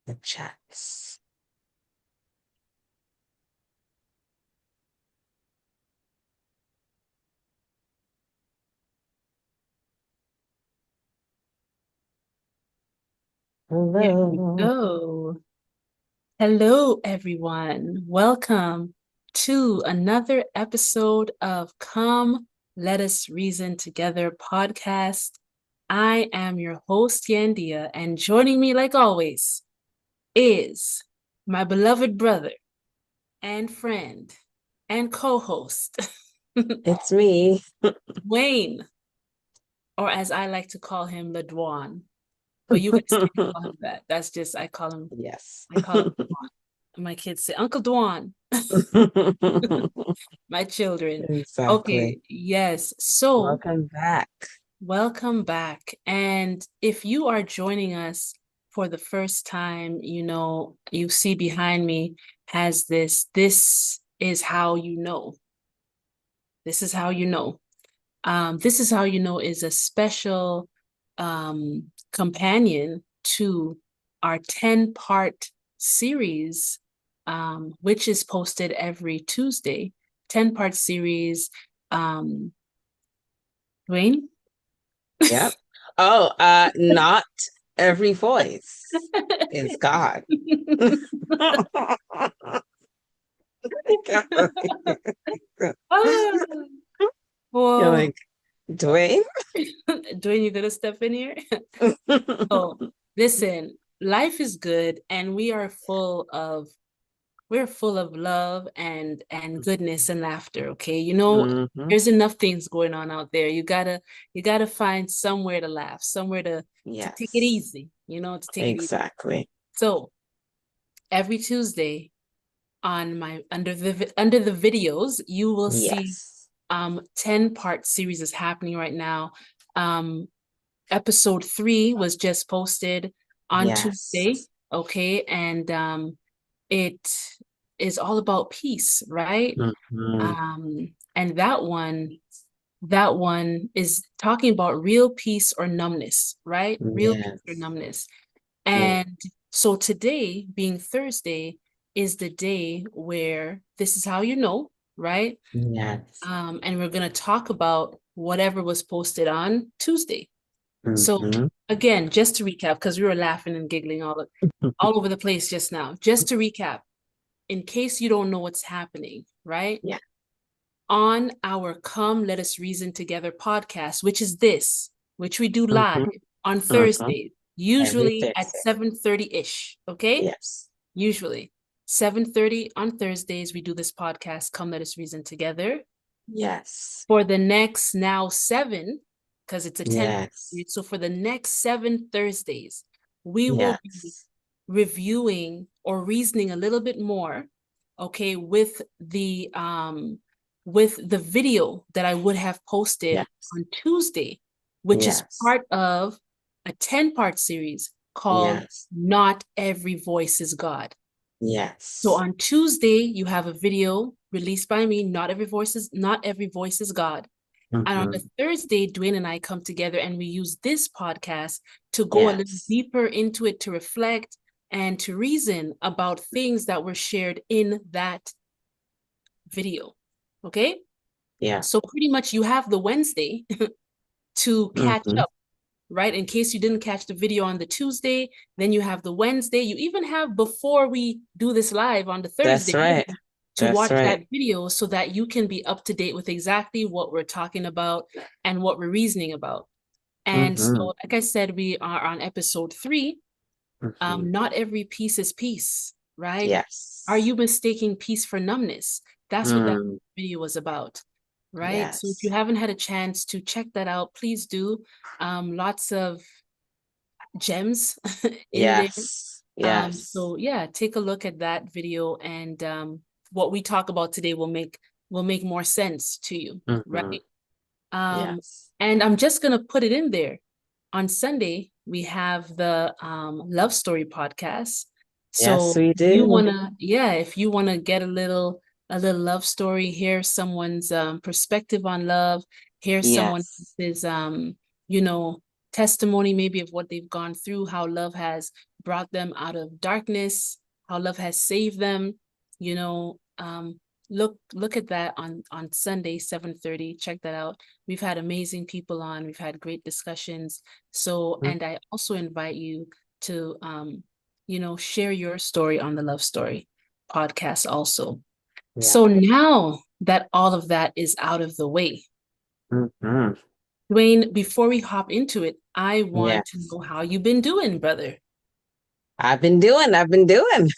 the chats. Here we Hello. go. Hello, everyone. Welcome to another episode of Come Let Us Reason Together podcast. I am your host, Yandea, and joining me, like always, is my beloved brother and friend and co host, It's me. Duane, or as I like to call him, Duane. But you guys can't call him that. That's just, Yes. I call him Duane. My kids say, Uncle Duane. My children. Exactly. Okay, yes. So, Welcome back. welcome back. And if you are joining us for the first time, you see behind me has this is how you know. This is how you know. This is how you know is a special companion to our 10-part series, which is posted every Tuesday. 10-part series. Um, Duane? Yep. Oh, not every voice is God. Ah, You're whoa. like, Dwayne? Duane, you gonna step in here? Oh, listen, life is good and we're full of love and goodness and laughter, okay? Hmm. There's enough things going on out there. You gotta find somewhere to laugh, somewhere to take it Yes, easy, to take it easy. exactly. So every Tuesday on my under the videos, you will see Yes. 10-part series is happening right now. Um Episode 3 was just posted on Tuesday, Yes. okay? And it is all about peace, right? Hmm. And that one is talking about real peace or numbness, right? Real peace or Yes. numbness. Yeah. And so today, being Thursday, is the day where this is how you know, right? Yes. And we're gonna talk about whatever was posted on Tuesday. So Hmm. again, just to recap, because we were laughing and giggling all over the place just now. Just to recap, in case you don't know what's happening, right? Yeah. On our Come Let Us Reason Together podcast, which we do live Hmm. on Hmm. Thursdays, Every usually at Thursday. 7:30-ish, okay? Yes. Usually 7:30 on Thursdays, we do this podcast, Come Let Us Reason Together. Yes. For the next now 7, because it's a 10 Yes. period. So for the next 7 Thursdays, we will be Yes. reviewing or reasoning a little bit more, okay, with the video that I would have posted Yes. on Tuesday, which is Yes. part of a 10-part series called Yes. Not Every Voice is God. So Yes. on Tuesday, you have a video released by me, Not Every Voice is God. And on the Hmm. Thursday, Duane and I come together and we use this podcast to go a little Yes. deeper into it, to reflect and to reason about things that were shared in that video. Okay? Yeah. So pretty much you have the Wednesday to catch Hmm. up, right? In case you didn't catch the video on the Tuesday, then you have the Wednesday. You even have before we do this live on the That's Thursday right. to That's watch right. that video so that you can be up to date with exactly what we're talking about and what we're reasoning about. And Hmm. so, like I said, we are on episode 3. Hmm. Not every peace is peace, right? Are Yes. you mistaking peace for numbness? That's what that Mm. video was about, right? So if you Yes. haven't had a chance to check that out, please do. Lots of gems in there. Yes. Yes. So yeah, take a look at that video, and what we talk about today will make more sense to you, Hmm. right? Um, Yes. and I'm just gonna put it in there. On Sunday, we have the love story podcast. Yes, So we if you do. wanna, yeah, if you wanna get a little love story, hear someone's perspective on love, hear someone Yes. else's you know, testimony maybe of what they've gone through, how love has brought them out of darkness, how love has saved them. You know, look at that on Sunday 7:30. Check that out. We've had amazing people on. We've had great discussions. So, and I also invite you to share your story on the Love Story podcast also. Yeah. So now that all of that is out of the way, Duane, before we hop into it, I want to know how you've been doing, brother. I've been doing.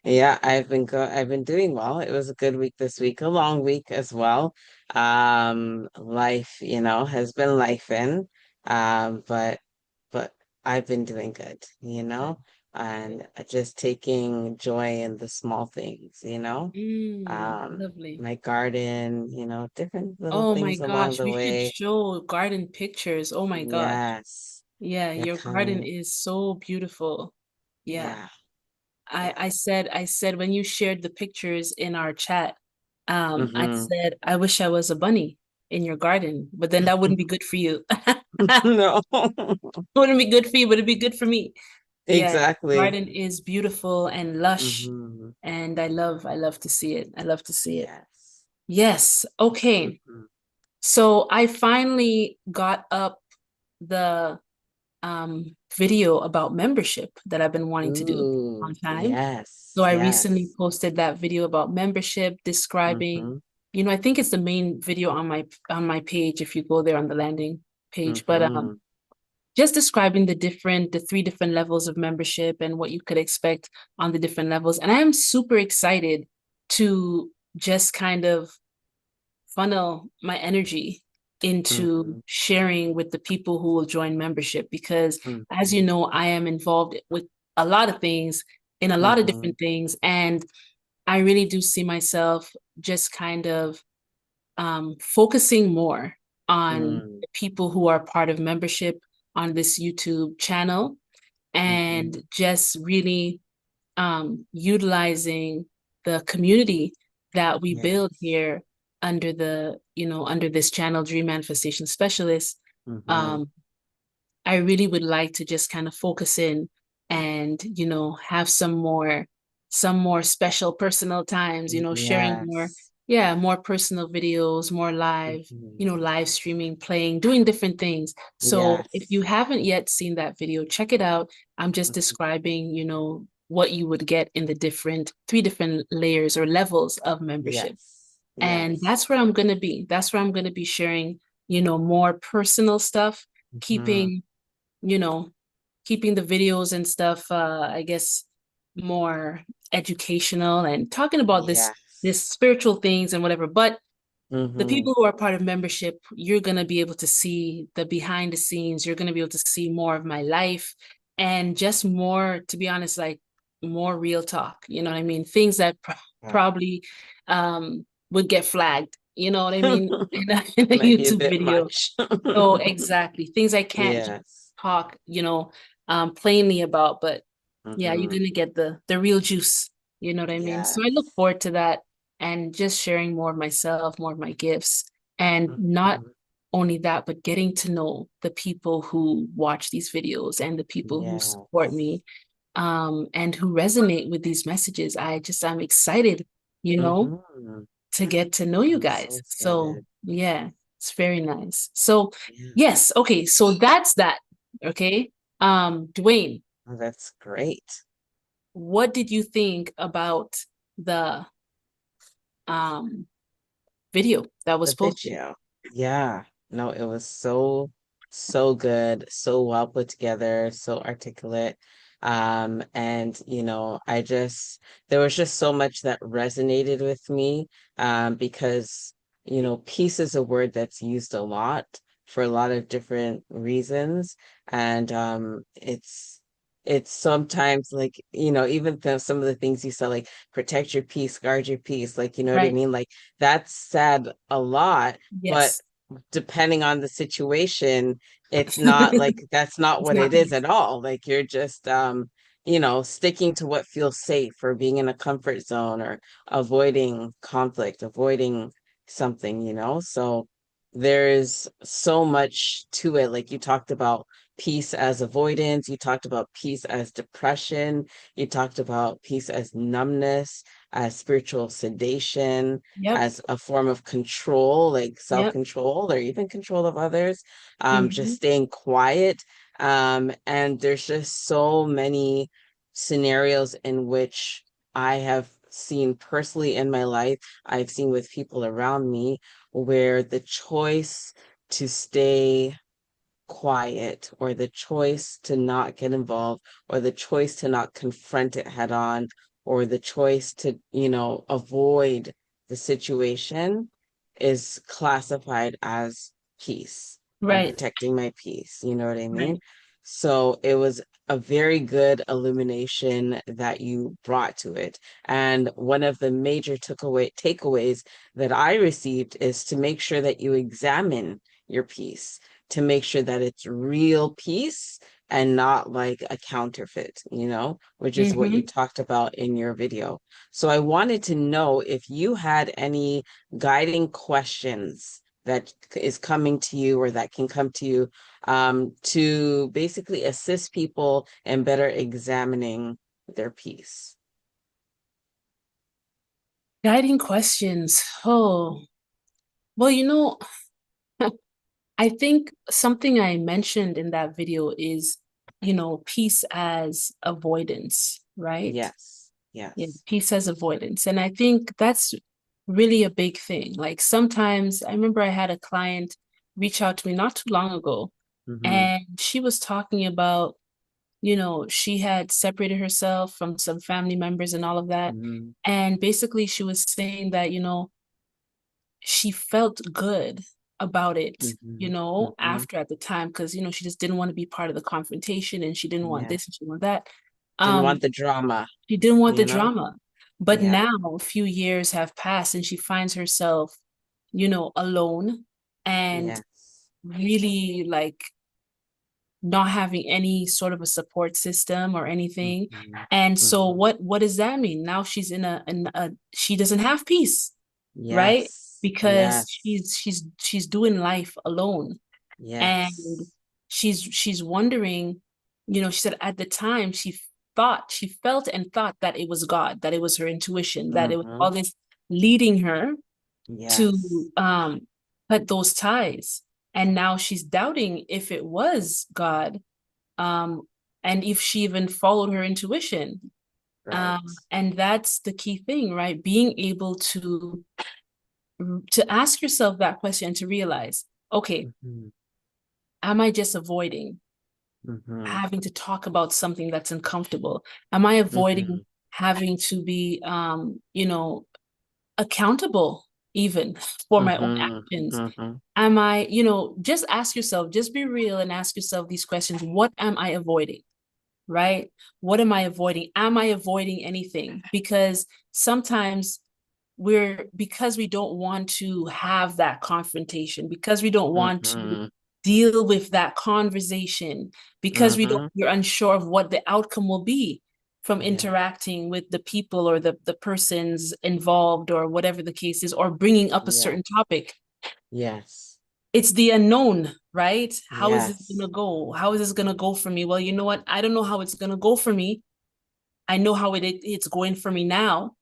Yeah, I've been doing well. It was a good week this week, a long week as well. Life, has been life in. But I've been doing good, and just taking joy in the small things, Lovely. my garden, different little Oh my things along gosh, the we should way. show garden pictures. Oh my gosh. Yes. Yeah, They're your garden coming. is so beautiful. Yeah. Yeah. I Yeah. I said I said when you shared the pictures in our chat, I Mm-hmm. said I wish I was a bunny in your garden, but then that wouldn't be good for you. No. Wouldn't be good for you, but it'd be good for me. Yeah, Exactly. garden is beautiful and lush, Mm-hmm. and I love to see it. I love to see it. Yes. Yes. Okay. Mm-hmm. So I finally got up the video about membership that I've been wanting to do for a long Ooh, time. yes. So I recently Yes. posted that video about membership, describing, Mm-hmm. I think it's the main video on my page if you go there on the landing page, but Mm-hmm. just describing the three different levels of membership and what you could expect on the different levels. And I am super excited to just kind of funnel my energy into Mm-hmm. sharing with the people who will join membership because as you Mm-hmm. know, I am involved with a lot of things in a lot of Mm-hmm. different things, and I really do see myself just kind of focusing more on Mm-hmm. the people who are part of membership on this YouTube channel, Mm-hmm. and just really utilizing the community that we build Yes. here under under this channel, Dream Manifestation Specialist. Mm-hmm. Um, I really would like to just kind of focus in and, have some more special personal times, sharing more, Yes. yeah, more personal videos, more live, Mm-hmm. live streaming, playing, doing different things. So if you Yes. haven't yet seen that video, check it out. I'm just Mm-hmm. describing, what you would get in the three different layers or levels of membership. Yes. And Yes. that's where I'm going to be. That's where I'm going to be sharing, more personal stuff, Mm-hmm. keeping you know, keeping the videos and stuff, I guess, more educational and talking about this Yes. spiritual things and whatever. But the Mm-hmm. people who are part of membership, you're gonna be able to see the behind the scenes. You're gonna be able to see more of my life and just more, to be honest, like more real talk. You know what I mean? Things that Yeah. probably would get flagged. You know what I mean? In a Might be a YouTube bit video. much. So exactly, things I can't just Yes. talk, plainly about, but yeah, you're Mm-hmm. gonna get the real juice. You know what I mean? So I look Yes. forward to that and just sharing more of myself, more of my gifts, and not Mm-hmm. only that, but getting to know the people who watch these videos and the people who support Yes. me, and who resonate with these messages. I'm excited, you know, Mm-hmm. to get to know you I'm so guys. So excited. yeah, it's very nice. So Yeah. yes, okay, so that's that. Okay. Duane, Oh, that's great. what did you think about the um video that was The posted? video. Yeah. No, it was so good, so well put together, so articulate. And there was just so much that resonated with me, because, peace is a word that's used a lot for a lot of different reasons. And it's sometimes like, even though some of the things you said, like protect your peace, guard your peace, like, you know what I Right. mean? Like that's said a lot, but Yes. depending on the situation, it's not like that's not It's what not it is peace. at all. Like you're just sticking to what feels safe, or being in a comfort zone, or avoiding conflict, avoiding something. So there's so much to it. Like you talked about peace as avoidance, you talked about peace as depression, you talked about peace as numbness, as spiritual sedation, Yep. as a form of control, like Yep. self-control or even control of others, just Hmm. staying quiet. And there's just so many scenarios in which I have seen personally in my life, I've seen with people around me, where the choice to stay quiet or the choice to not get involved or the choice to not confront it head on or the choice to, avoid the situation is classified as peace. I'm Right. protecting my peace. You know what I mean? Right. So it was a very good illumination that you brought to it. And one of the major takeaways that I received is to make sure that you examine your peace, to make sure that it's real peace and not like a counterfeit, which is what you Hmm. talked about in your video. So I wanted to know if you had any guiding questions that is coming to you or that can come to you, to basically assist people in better examining their peace. Guiding questions. Oh, well, I think something I mentioned in that video is, peace as avoidance, right? Yes, Yeah, yes. peace as avoidance. And I think that's really a big thing. Like sometimes I remember I had a client reach out to me not too long ago, Mm-hmm, and she was talking about, she had separated herself from some family members and all of that. mm-hmm, And basically, she was saying that, she felt good about it, mm-hmm, mm-hmm. after at the time, because, she just didn't want to be part of the confrontation and she didn't want Yeah. this and she didn't want that. Didn't Um, want the drama, she didn't want the you know? drama. But Yeah. now a few years have passed and she finds herself, alone and Yes. really like not having any sort of a support system or anything. Mhm. And so Mhm. what does that mean? Now she's in a she doesn't have peace, right? Yes. Because Yes. she's doing life alone. And Yes. she's wondering, she said at the time she felt and thought that it was God, that it was her intuition, that it was Mm-hmm. always leading her Yes. to cut those ties. And now she's doubting if it was God, um, and if she even followed her intuition. Right. And that's the key thing, right? Being able to ask yourself that question and to realize, okay, Mm-hmm. am I just avoiding Mm-hmm. having to talk about something that's uncomfortable? Am I avoiding Mm-hmm. having to be, accountable even for my own Mm-hmm. actions? Mm-hmm. Am I, just ask yourself, just be real and ask yourself these questions. What am I avoiding? Right? What am I avoiding? Am I avoiding anything? Because sometimes because we don't want to have that confrontation, because we don't want to Mm-hmm. deal with that conversation, because Mm-hmm. we're unsure of what the outcome will be from Yeah. interacting with the people or the persons involved or whatever the case is, or bringing up a Yeah. certain topic. Yes. It's the unknown, right? How is this Yes. gonna go? How is this gonna go for me? Well, you know what? I don't know how it's gonna go for me. I know how it's going for me now.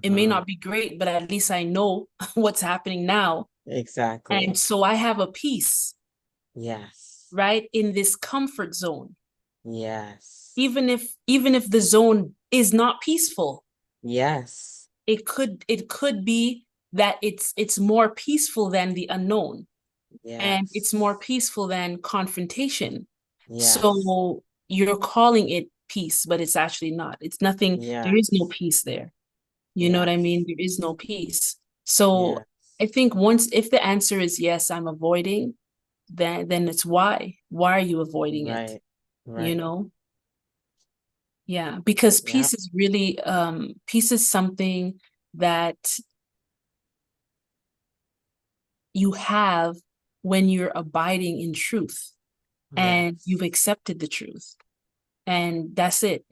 It may Mm-hmm. not be great, but at least I know what's happening now. And Exactly. so I have a peace, Yes. right, in this comfort zone. Yes. Even if the zone is not peaceful, Yes. it could be that it's more peaceful than the unknown, and it's more Yes. peaceful than confrontation. Yes. So you're calling it peace, but it's actually not. It's nothing. There is no Yes. peace there. You know what I mean? Yes. There is no peace. So Yes. I think if the answer is yes, I'm avoiding, then it's why. Why are you avoiding it? Right. You Right. know? Yeah, because Yeah. peace is something that you have when you're abiding in truth and you've Yes. accepted the truth. And that's it.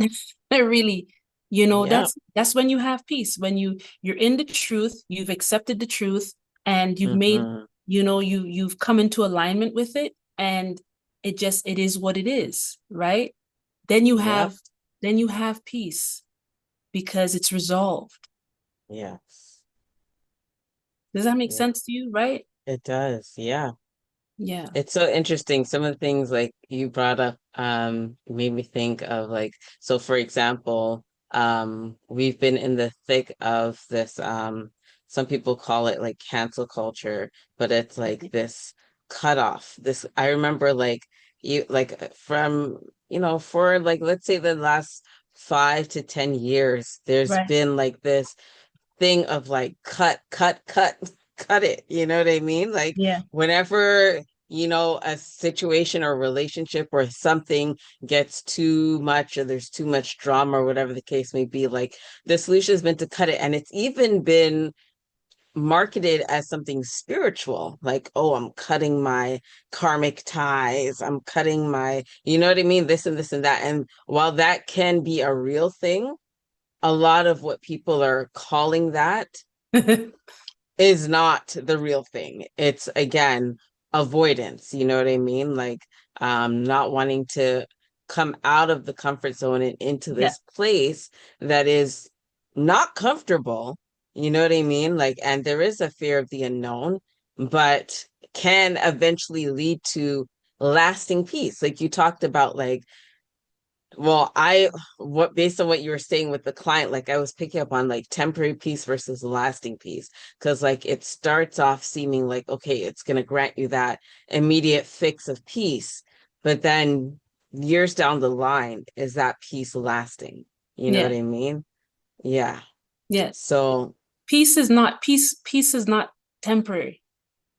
Really, Yeah. that's when you have peace, when you're in the truth, you've accepted the truth, and you've made Mm-hmm. you've come into alignment with it, and it is what it is, right? Then you Yep. have then you have peace because it's resolved. Yes. Does that make Yeah. sense to you, right? It does. Yeah. Yeah. It's so interesting. Some of the things like you brought up made me think of like, so for example, we've been in the thick of this some people call it like cancel culture, but it's like this cutoff. This I remember like you like from for like let's say the last 5 to 10 years, there's Right. been like this thing of like cut it. You know what I mean? Like Yeah. whenever, a situation or relationship or something gets too much or there's too much drama or whatever the case may be, like the solution has been to cut it. And it's even been marketed as something spiritual, like, oh, I'm cutting my karmic ties, I'm cutting my, you know what I mean? This and this and that. And while that can be a real thing, a lot of what people are calling that is not the real thing. It's again avoidance, you know what I mean? Like not wanting to come out of the comfort zone and into Yeah. this place that is not comfortable, you know what I mean? Like, and there is a fear of the unknown, but can eventually lead to lasting peace. Like you talked about, like, well, what based on what you were saying with the client, like I was picking up on like temporary peace versus lasting peace. Cause like it starts off seeming like, okay, it's gonna grant you that immediate fix of peace, but then years down the line, is that peace lasting? You know what Yeah. I mean? Yeah. Yeah. So Peace is not temporary.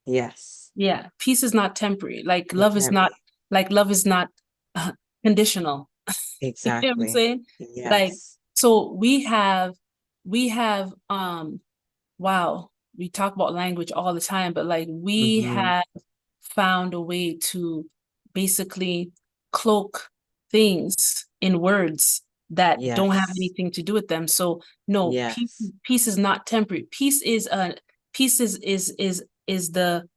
yes, Yeah. Peace is not temporary. it can't be. Like love is not uh, conditional. You know what I'm Exactly. saying? Like, Yes. so we have wow, we talk about language all the time, but like we Mm-hmm. have found a way to basically cloak things in words that don't have Yes. anything to do with them. So no, Yes. peace is not temporary. Peace is the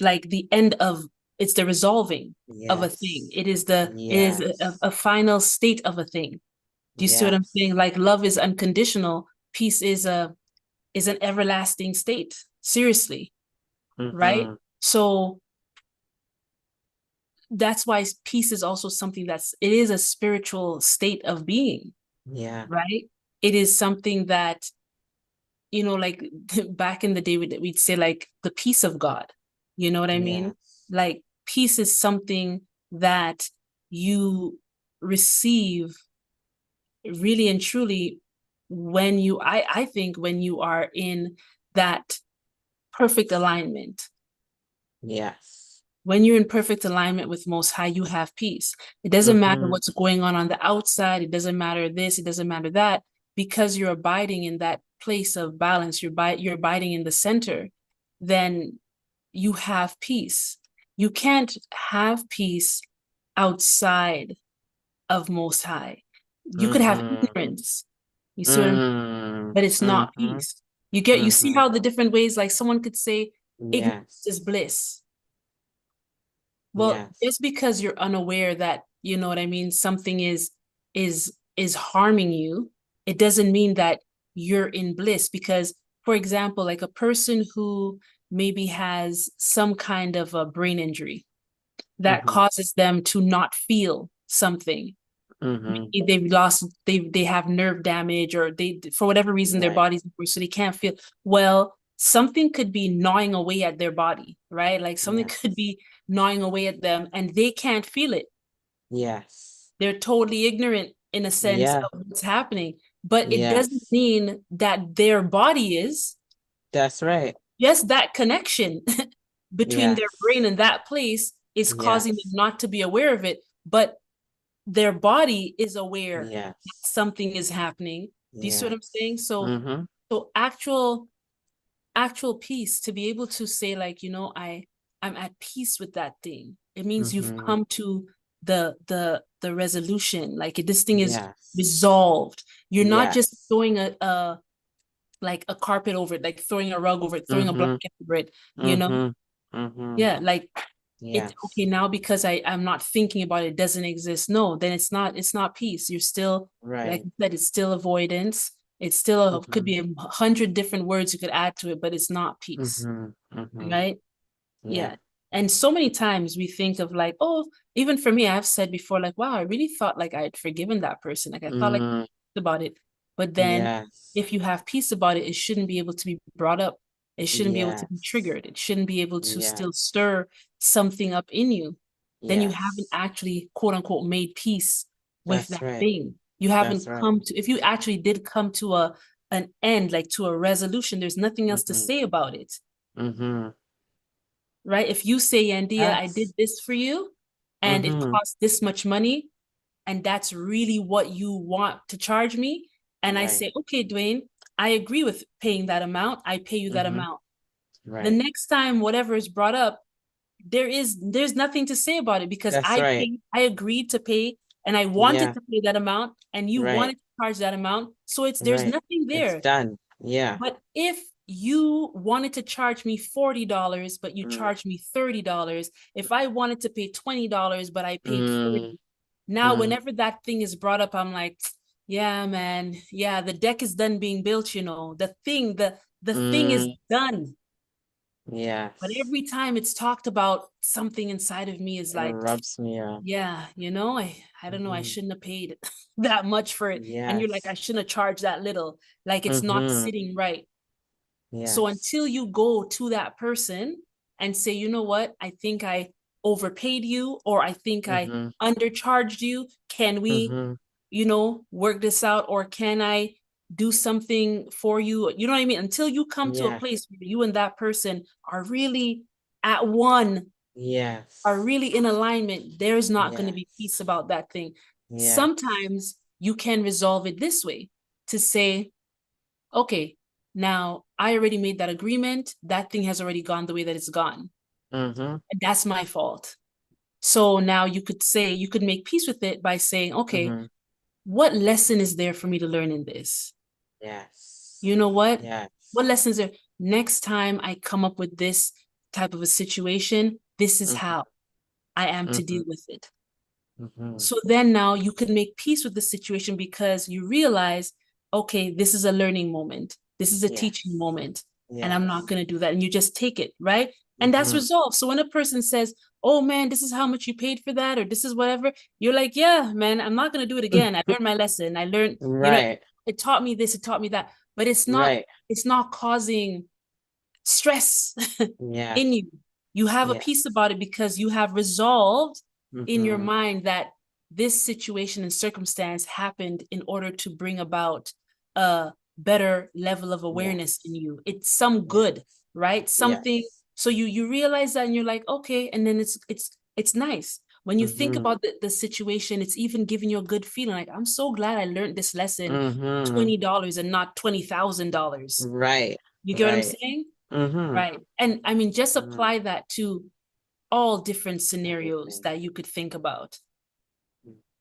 like the end of it's the resolving of a thing. Yes. It is Yes. a final state of a thing. Do you see what I'm Yes. saying? Like love is unconditional, peace is an everlasting state. Seriously, right? Mm-hmm. So that's why peace is also something it is a spiritual state of being, Yeah. right? It is something that, like back in the day, we'd say like the peace of God. You know what I mean? Yes. Like peace is something that you receive really and truly when I think when you are in that perfect alignment. Yes. When you're in perfect alignment with Most High, you have peace. It doesn't matter Mm-hmm. what's going on the outside. It doesn't matter this. It doesn't matter that. Because you're abiding in that place of balance, you're abiding in the center, then you have peace. You can't have peace outside of Most High. You could have Mm-hmm. ignorance. You see what I'm Mm-hmm. But it's not Mm-hmm. peace. You see Mm-hmm. how the different ways, like someone could say ignorance is Yes. bliss. Well, Yes. just because you're unaware that, you know what I mean, something is harming you, it doesn't mean that you're in bliss. Because, for example, like a person who maybe has some kind of a brain injury that Mm-hmm. causes them to not feel something. Mm-hmm. Maybe they have nerve damage, or they for whatever reason their Right. body's so they can't feel. Well, something could be gnawing away at their body, right? Like something could Yes. be gnawing away at them and they can't feel it. Yes. They're totally ignorant in a sense Yeah. of what's happening, but it doesn't Yes. mean that their body is. That's right. Just that connection between their brain Yes. and that place is causing them Yes. not to be aware of it, but their body is aware that Yes. something is happening. Do you see what I'm saying? Yes. Mm-hmm. So actual peace, to be able to say like, I'm at peace with that thing. It means you've Mm-hmm. come to the resolution. Like this thing is Yes. resolved. You're not just Yes. throwing a like a carpet over it, like throwing a rug over it, throwing a Mm-hmm. blanket over it, you know? Mm-hmm. Mm-hmm. Yeah, like it's okay Yes. now because I'm not thinking about it, it doesn't exist. No, then it's not peace. You're still, like Right. you said, it's still avoidance. It's still could Mm-hmm. be 100 different words you could add to it, but it's not peace, Mm-hmm. Mm-hmm. right? Yeah. Yeah. And so many times we think of like, oh, even for me, I've said before, like, wow, I really thought like I had forgiven that person. Like I thought like Mm, about it. But then yes. if you have peace about it, it shouldn't be able to be brought up. It shouldn't be able to be Yes. triggered. It shouldn't be able to still Yes. stir something up in you. Then you haven't Yes. actually, quote unquote, made peace with That's that right. thing. You That's haven't right. come to, if you actually did come to an end, like to a resolution, there's nothing else to Mm-hmm. say about it, Mm-hmm. right? If you say, Yandea, I did That's this for you and it mm-hmm. costs this much money, and that's really what you want to charge me, and I Right. say, okay, Duane, I agree with paying that amount, I pay you that Mm-hmm. amount. The Right. next time whatever is brought up, there's nothing to say about it because That's right. I agreed to pay and I wanted Yeah. to pay that amount and you Right. wanted to charge that amount. So there's Right. nothing It's there. done. Yeah. But if you wanted to charge me $40, but you Mm, charged me $30, if I wanted to pay $20, but I paid mm, 30, now mm, whenever that thing is brought up, I'm like, yeah, man, yeah, the deck is done being built, the thing is mm. done. But Yes. every time it's talked about, something inside of me is It like, rubs me up. yeah, I don't know, I Mm-hmm. shouldn't have paid that much for it. And you're like, I Yes. shouldn't have charged that little. Like it's not Mm-hmm. sitting right. So until Yes. you go to that person and say, you know what, I think I overpaid you, or I think I Mm-hmm. undercharged you. Can we, Mm-hmm. work this out? Or can I do something for you? You know what I mean? Until you come to a Yeah. place where you and that person are really at one, are Yes. really in alignment, there's not going to be peace Yes. about that thing. Yes. Sometimes you can resolve it this way, to say, okay, now I already made that agreement. That thing has already gone the way that it's gone. Mm-hmm. And that's my fault. So now you could make peace with it by saying, okay, Mm-hmm. what lesson is there for me to learn in this? Yes. You know what? What Yes. lessons are next time I come up with this type of a situation, this is Mm-hmm. how I am to Mm-hmm. deal with it. Mm-hmm. So then now you can make peace with the situation because you realize, okay, this is a learning moment. This is a teaching Yes. moment. And I'm not Yes. going to do that. And you just take it, right? And that's Mm-hmm. resolved. So when a person says, oh man, this is how much you paid for that, or this is whatever, you're like, yeah, man, I'm not going to do it again. I learned my lesson. I learned, Right. it taught me this, it taught me that. But Right. it's not causing stress Yes. in you. You have a peace Yes. about it because you have resolved in your Mm-hmm. mind that this situation and circumstance happened in order to bring about a better level of awareness in Yes. you. It's some Yes. good, right? Something. Yes. So you realize that and you're like, okay, and then it's nice. When you think Mm-hmm. about the situation, it's even giving you a good feeling. Like, I'm so glad I learned this lesson Mm-hmm. $20 and not $20,000. Right. You get what I'm Right. saying? Mm-hmm. Right. And I mean, just Mm-hmm. apply that to all different scenarios Everything. that you could think about.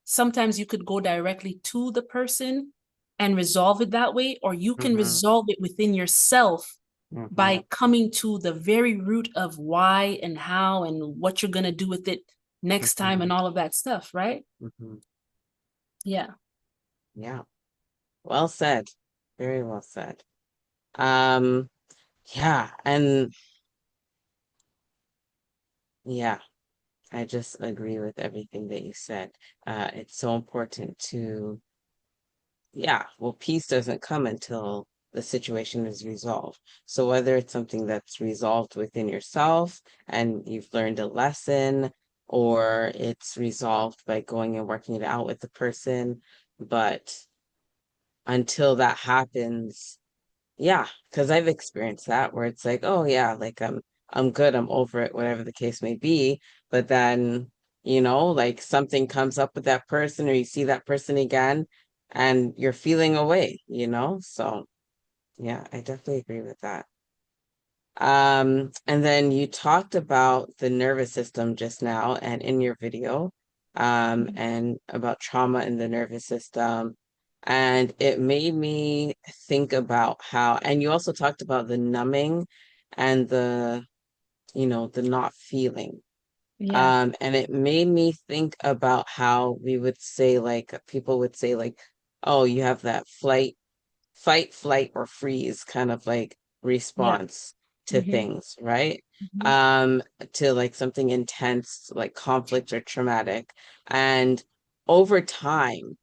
Sometimes you could go directly to the person and resolve it that way, or you can Mm-hmm. resolve it within yourself Mm-hmm. by coming to the very root of why and how and what you're going to do with it next time Mm-hmm. and all of that stuff, right? Mm-hmm. Yeah. Yeah. Well said. Very well said. Um, yeah, and yeah, I just agree with everything that you said. It's so important to, yeah, well, peace doesn't come until the situation is resolved. So whether it's something that's resolved within yourself and you've learned a lesson, or it's resolved by going and working it out with the person, but until that happens, yeah, because I've experienced that where it's like, oh yeah, like I'm good, I'm over it, whatever the case may be. But then, like something comes up with that person or you see that person again and you're feeling away. So yeah, I definitely agree with that. And then you talked about the nervous system just now and in your video, and about trauma in the nervous system. And it made me think about how, and you also talked about the numbing and the the not feeling. Yeah. And it made me think about how we would say, like, people would say, like, oh, you have that fight, flight, or freeze kind of like Yeah. response to Mm-hmm. things, right? Mm-hmm. Um, to like something intense, like conflict or traumatic. And over time,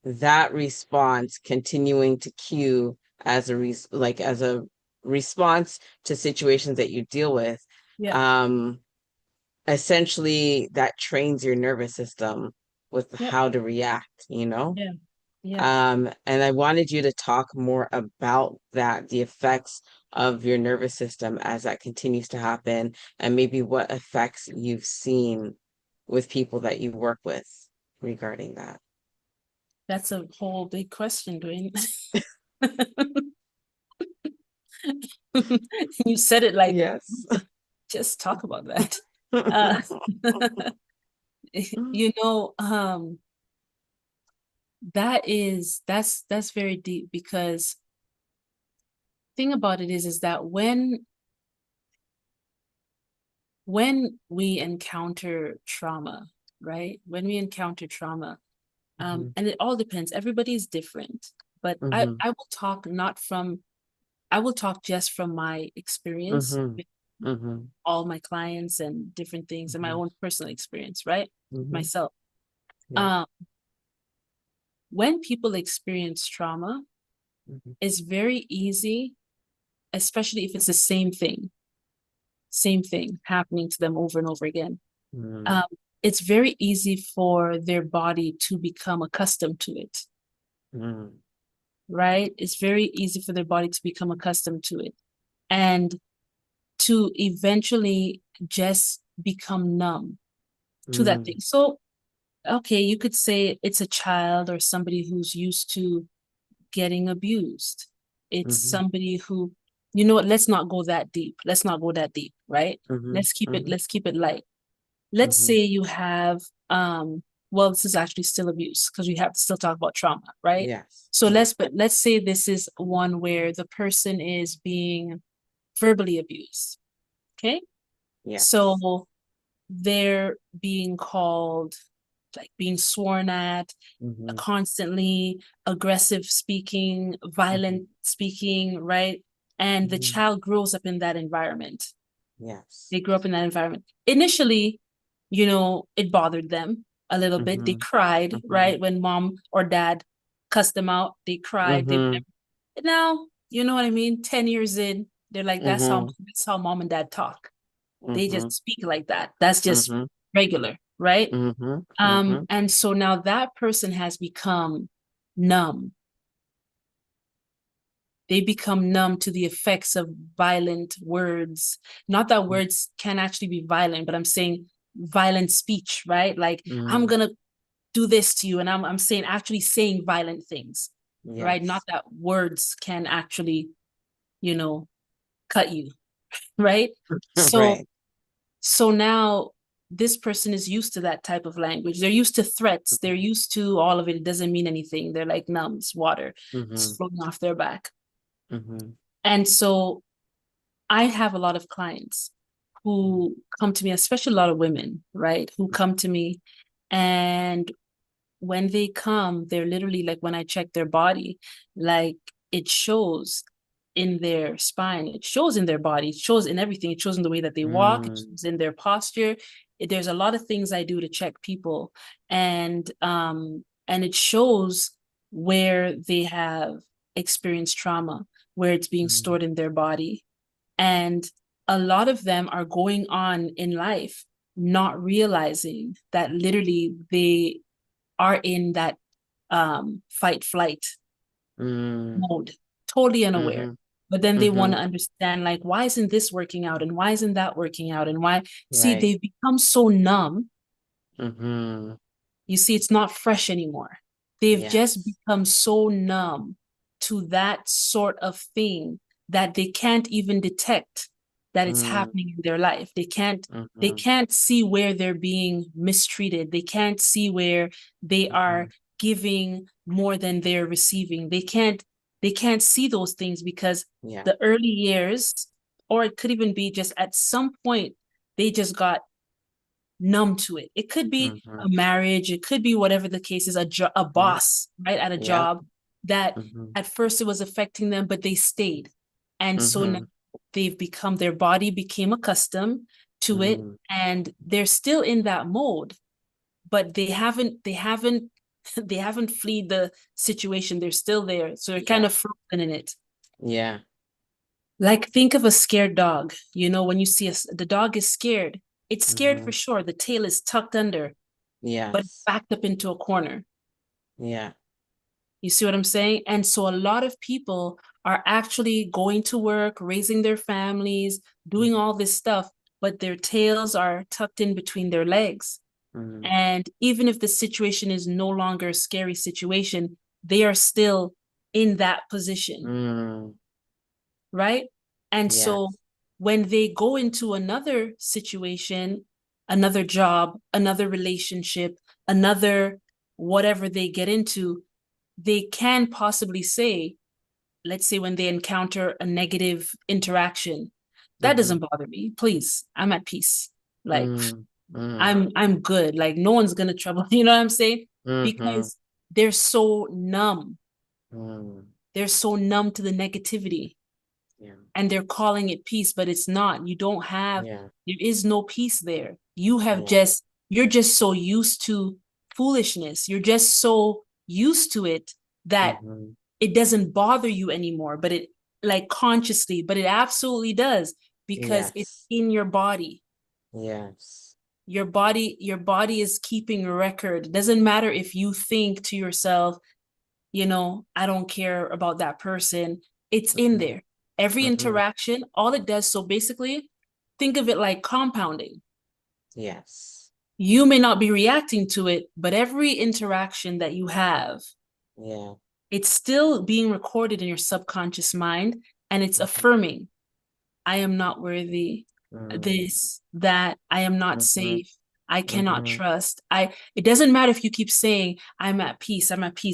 that response continuing to cue as as a response to situations that you deal with, Yeah. um, essentially that trains your nervous system with Yeah. how to react. Yeah. Yeah. And I wanted you to talk more about that, the effects of your nervous system as that continues to happen, and maybe what effects you've seen with people that you work with regarding that. That's a whole big question, Duane. You said it like, Yes. just talk about that. Uh, you know, that's very deep because thing about it is that when we encounter trauma, right? When we encounter trauma, Hmm. and it all depends. Everybody is different, but Hmm. I will talk not from I will talk just from my experience Hmm. with Hmm. all my clients and different things and my Hmm. own personal experience, right? With Hmm. myself. Yeah. Um, when people experience trauma, Hmm. it's very easy, especially if it's the same thing happening to them over and over again. Hmm. Um, it's very easy for their body to become accustomed to it, Hmm. right? It's very easy for their body to become accustomed to it and to eventually just become numb to that thing. Hmm. So, okay, you could say it's a child or somebody who's used to getting abused. It's Hmm. somebody who, you know what, let's not go that deep. Let's not go that deep, right? Hmm. Hmm. Let's keep it light. Let's Hmm. say you have well, this is actually still abuse because we have to still talk about trauma, right? Yes. So Yeah. let's say this is one where the person is being verbally abused. Okay. Yes. So they're being called, like being sworn at, Hmm. constantly aggressive speaking, Hmm. violent speaking, right? And the Hmm. child grows up in that environment. Yes. They grew up in that environment. Initially, it bothered them a little bit. They Hmm. cried, Hmm. right? When mom or dad cussed them out, they cried. They Hmm. now, you know what I mean? 10 years in, they're like, Hmm. that's how mom and dad talk. They Hmm. just speak like that. That's just Hmm. regular, right? Hmm. Hmm. And so now that person has become numb. They become numb to the effects of violent words. Not that words can actually be violent, but I'm saying violent speech, right? Like I'm Hmm. gonna do this to you, and I'm saying actually saying violent things, right? Not Yes. that words can actually, you know, cut you, right? So Right. so now this person is used to that type of language. They're used to threats. They're used to all of it. It doesn't mean anything. They're like numbs, water. It's Hmm. floating off their back. Hmm. And so I have a lot of clients who come to me, especially a lot of women, right? Who come to me and when they come, they're literally like when I check their body, like it shows in their spine, it shows in their body, it shows in everything, it shows in the way that they walk, it Hmm. shows in their posture. There's a lot of things I do to check people, and it shows where they have experienced trauma, where it's being Hmm. stored in their body. And a lot of them are going on in life not realizing that literally they are in that fight flight Hmm. mode, totally unaware. Hmm. But then they want Hmm. to understand, like, why isn't this working out? And why isn't that working out? And why, see, Right. they've become so numb. Hmm. You see, it's not fresh anymore. They've just Yes. become so numb to that sort of thing that they can't even detect that it's Hmm. happening in their life. They Hmm. can't see where they're being mistreated. They can't see where they are Hmm. giving more than they're receiving. They can't see those things because Yeah. the early years or it could even be just at some point they just got numb to it. It could be a Mm-hmm. marriage, it could be whatever the case is, a Yep. boss, right, at a Yep. job that Mm-hmm. at first it was affecting them, but they stayed. And so now Mm-hmm. they've become, their body became accustomed to it, Mm-hmm. and they're still in that mode, but they haven't fled the situation. They're still there. So they're kind Yeah. of frozen in it. Yeah. Like, think of a scared dog. You know, when you see the dog is scared, it's scared Mm-hmm. for sure. The tail is tucked under, but Yes. backed up into a corner. Yeah. You see what I'm saying? And so a lot of people are actually going to work, raising their families, doing Mm-hmm. all this stuff, but their tails are tucked in between their legs. Mm-hmm. And even if the situation is no longer a scary situation, they are still in that position, Mm. right? And so Yes. when they go into another situation, another job, another relationship, another whatever they get into, they can possibly say, let's say when they encounter a negative interaction, that Mm-hmm. doesn't bother me. Please, I'm at peace. Like, Mm. Mm. I'm good. Like, no one's gonna trouble. You know what I'm saying? Mm-hmm. Because they're so numb. Mm. They're so numb to the negativity, Yeah. and they're calling it peace, but it's not. You don't have, Yeah. there is no peace there. You have Yeah. just, you're just so used to foolishness. You're just so used to it that Mm-hmm. it doesn't bother you anymore, but it, like, consciously, but it absolutely does, because it's Yes. in your body. Yes. Your body is keeping a record. It doesn't matter if you think to yourself, I don't care about that person. It's in Mm-hmm. there. Every Mm-hmm. interaction, all it does, so basically, think of it like compounding. Yes. You may not be reacting to it, but every interaction that you have, Yeah. it's still being recorded in your subconscious mind, and it's Mm-hmm. affirming, I am not worthy, Mm. this, that, I am not Mm-hmm. safe, I cannot Mm-hmm. trust. It doesn't matter if you keep saying, I'm at peace,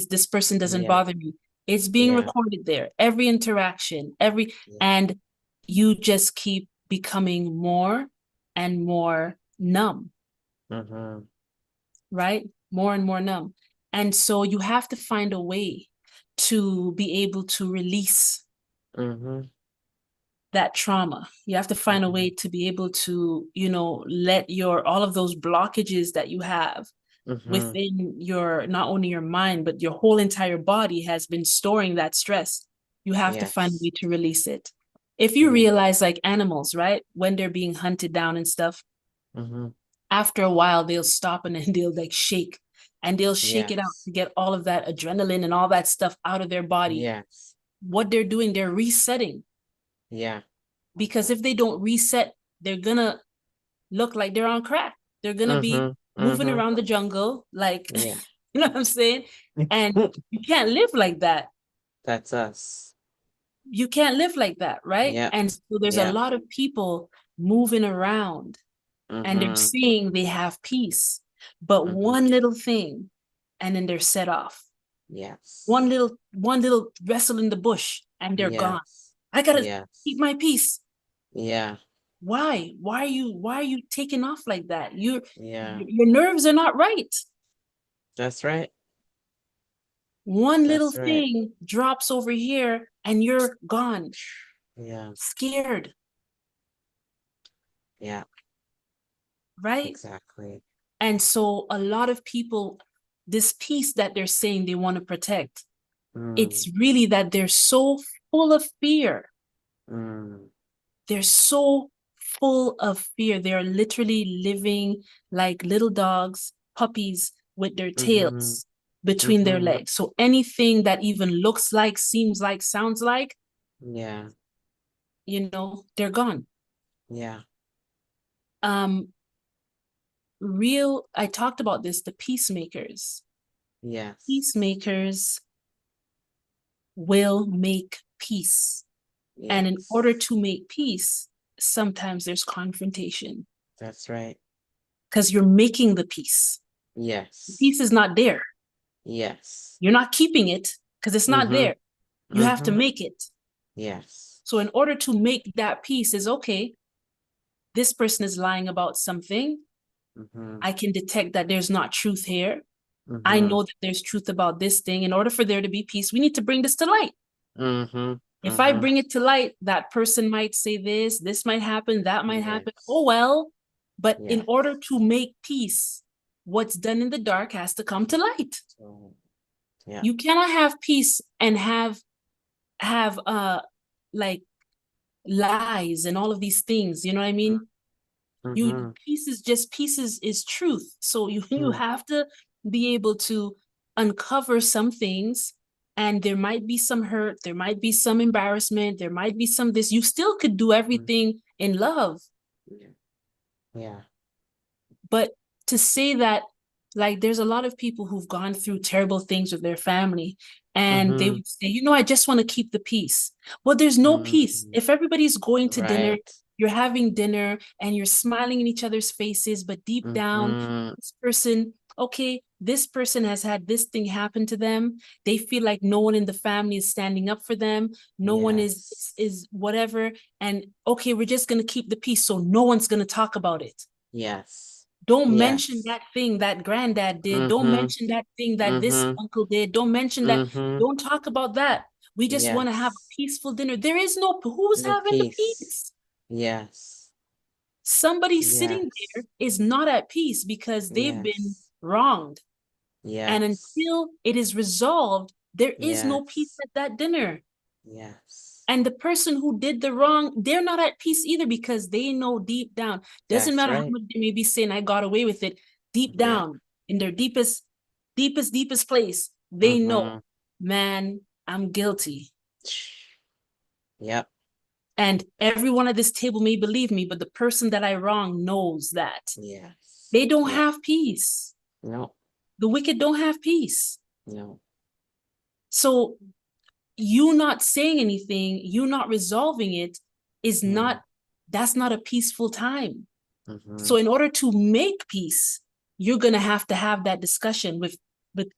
this person doesn't Yeah. bother me. It's being Yeah. recorded there. Every interaction, Yeah. and you just keep becoming more and more numb, Mm-hmm. right? More and more numb. And so you have to find a way to be able to release Mm-hmm. that trauma. You have to find a Mm-hmm. way to be able to, let your, all of those blockages that you have Mm-hmm. within your, not only your mind, but your whole entire body has been storing that stress. You have to find a Yes. way to release it. If you Yeah. realize, like animals, right, when they're being hunted down and stuff, Mm-hmm. after a while they'll stop and then they'll like shake, and they'll shake it out Yes. to get all of that adrenaline and all that stuff out of their body. Yes. What they're doing, they're resetting, Yeah. because if they don't reset, they're gonna look like they're on crack. They're gonna be Mm-hmm. moving Mm-hmm. around the jungle, like, Yeah. you know what I'm saying? And you can't live like that. That's us. You can't live like that, right? Yep. And so there's a Yep. lot of people moving around, and they're Mm-hmm. saying they have peace, but Mm-hmm. one little thing, and then they're set off. Yes. One little wrestle in the bush, and they're gone. Yes. I gotta keep Yes. my peace. Yeah. Why? Why are you taking off like that? Yeah. Your nerves are not right. That's right. One little That's right. thing drops over here and you're gone, Yeah. scared, Yeah. right? Exactly. And so a lot of people, this peace that they're saying they want to protect, Mm. it's really that they're so full of fear. Mm. They're so full of fear. They're literally living like little dogs, puppies with their Mm-hmm. tails between their Mm-hmm. legs. So anything that even looks like, seems like, sounds like, Yeah. they're gone. Yeah. Um, I talked about this, the peacemakers. Yes. Peacemakers will make peace. And in order Yes. to make peace, sometimes there's confrontation, That's right. because you're making the peace. The Yes. peace is not there. Yes. You're not keeping it because it's not Mm-hmm. there. You have to Mm-hmm. make it. Yes. So in order to make that peace is okay, this person is lying about something. Mm-hmm. I can detect that there's not truth here. I Mm-hmm. know that there's truth about this thing. In order for there to be peace, we need to bring this to light. Mm-hmm. If I Mm-hmm. bring it to light, that person might say this might happen, that might happen. Oh, Yes. well. But in order Yes. to make peace, what's done in the dark has to come to light. So, yeah. You cannot have peace and have like lies and all of these things. You know what I mean? You Mm-hmm. peace is just peace is truth. So you Mm-hmm. have to be able to uncover some things, and there might be some hurt, there might be some embarrassment, there might be some this. You still could do everything in love. Yeah. Yeah. But to say that, like, there's a lot of people who've gone through terrible things with their family, and they Mm-hmm. would say, I just want to keep the peace. Well, there's no peace. Mm-hmm. If everybody's going to dinner, Right. you're having dinner and you're smiling in each other's faces, but deep down, Mm-hmm. this person, okay, this person has had this thing happen to them. They feel like no one in the family is standing up for them. No one Yes. is whatever. And okay, we're just gonna keep the peace, so no one's gonna talk about it. Yes. Don't mention Yes. that thing that granddad did. Don't Mm-hmm. mention that thing that this Mm-hmm. uncle did. Don't mention that. Mm-hmm. Don't talk about that. We just want to have a Yes. peaceful dinner. There is who's No having the peace. peace? Yes. Somebody sitting there Yes. is not at peace because they've been Yes. wronged. And Yes. until it is resolved, there is no peace Yes. at that dinner. Yes. And the person who did the wrong, they're not at peace either because they know deep down, doesn't That's matter how right. much they may be saying, I got away with it, deep Yeah. down, in their deepest place, they know, Mm-hmm. man, I'm guilty. Yep. And everyone at this table may believe me, but the person that I wrong knows that. Yes. They don't Yeah. have peace. No. The wicked don't have peace. No. So you not saying anything, you not resolving it is Mm-hmm. not, that's not a peaceful time. Mm-hmm. So in order to make peace, you're going to have that discussion with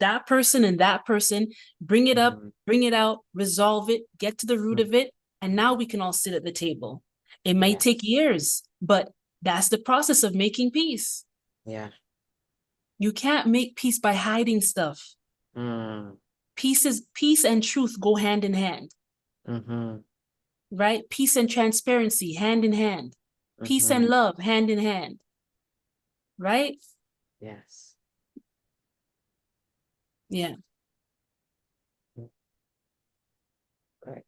that person and that person, bring it up, Mm-hmm. bring it out, resolve it, get to the root Mm-hmm. of it, and now we can all sit at the table. It may take Yes. years, but that's the process of making peace. Yeah. You can't make peace by hiding stuff. Mm. Peace and truth go hand in hand, Mm-hmm. right? Peace and transparency hand in hand. Peace Mm-hmm. and love hand in hand, right? Yes. Yeah. Right.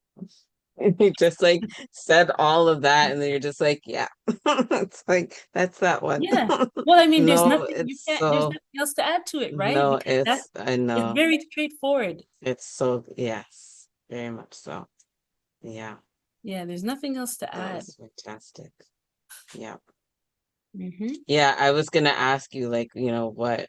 You just like said all of that, and then you're just like, yeah. It's like that's that one. Yeah. Well, I mean, No, it's there's so nothing else to add to it, right? no, Because that it's I it's know. very straightforward. It's so yes, very much so. Yeah, Yeah, there's nothing else to that add. was fantastic. Yeah. Mm-hmm. Yeah, I was gonna ask you like, you know, what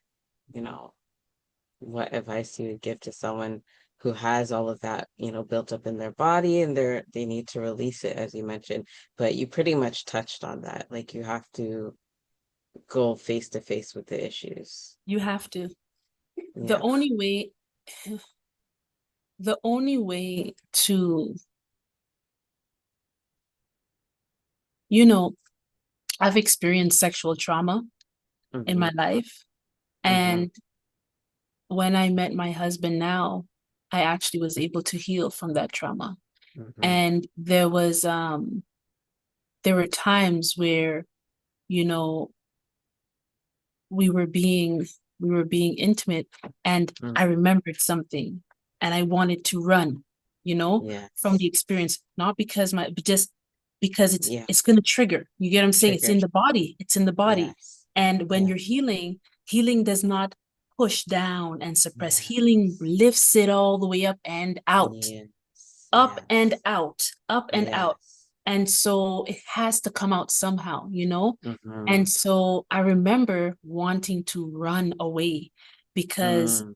advice you would give to someone who has all of that, built up in their body and they need to release it, as you mentioned. But you pretty much touched on that. Like you have to go face to face with the issues. You have to. The Yeah. only way, the only way to, you know, I've experienced sexual trauma in Mm-hmm. my life. Mm-hmm. And when I met my husband now, I actually was able to heal from that trauma. Mm-hmm. And there were times where, you know, we were being we were being intimate, and I Mm-hmm. remembered something and I wanted to run, from the Yes. experience, not because but just because Yeah. it's going to trigger. You get what I'm saying? It's in Triggered. the body. It's in the body. Yes. And when Yeah. you're healing does not push down and suppress. Healing Yes. lifts it all the way up and out, Yes. up and Yes. out, up and out. Yes. And so it has to come out somehow. Mm-hmm. And so I remember wanting to run away because Mm-hmm.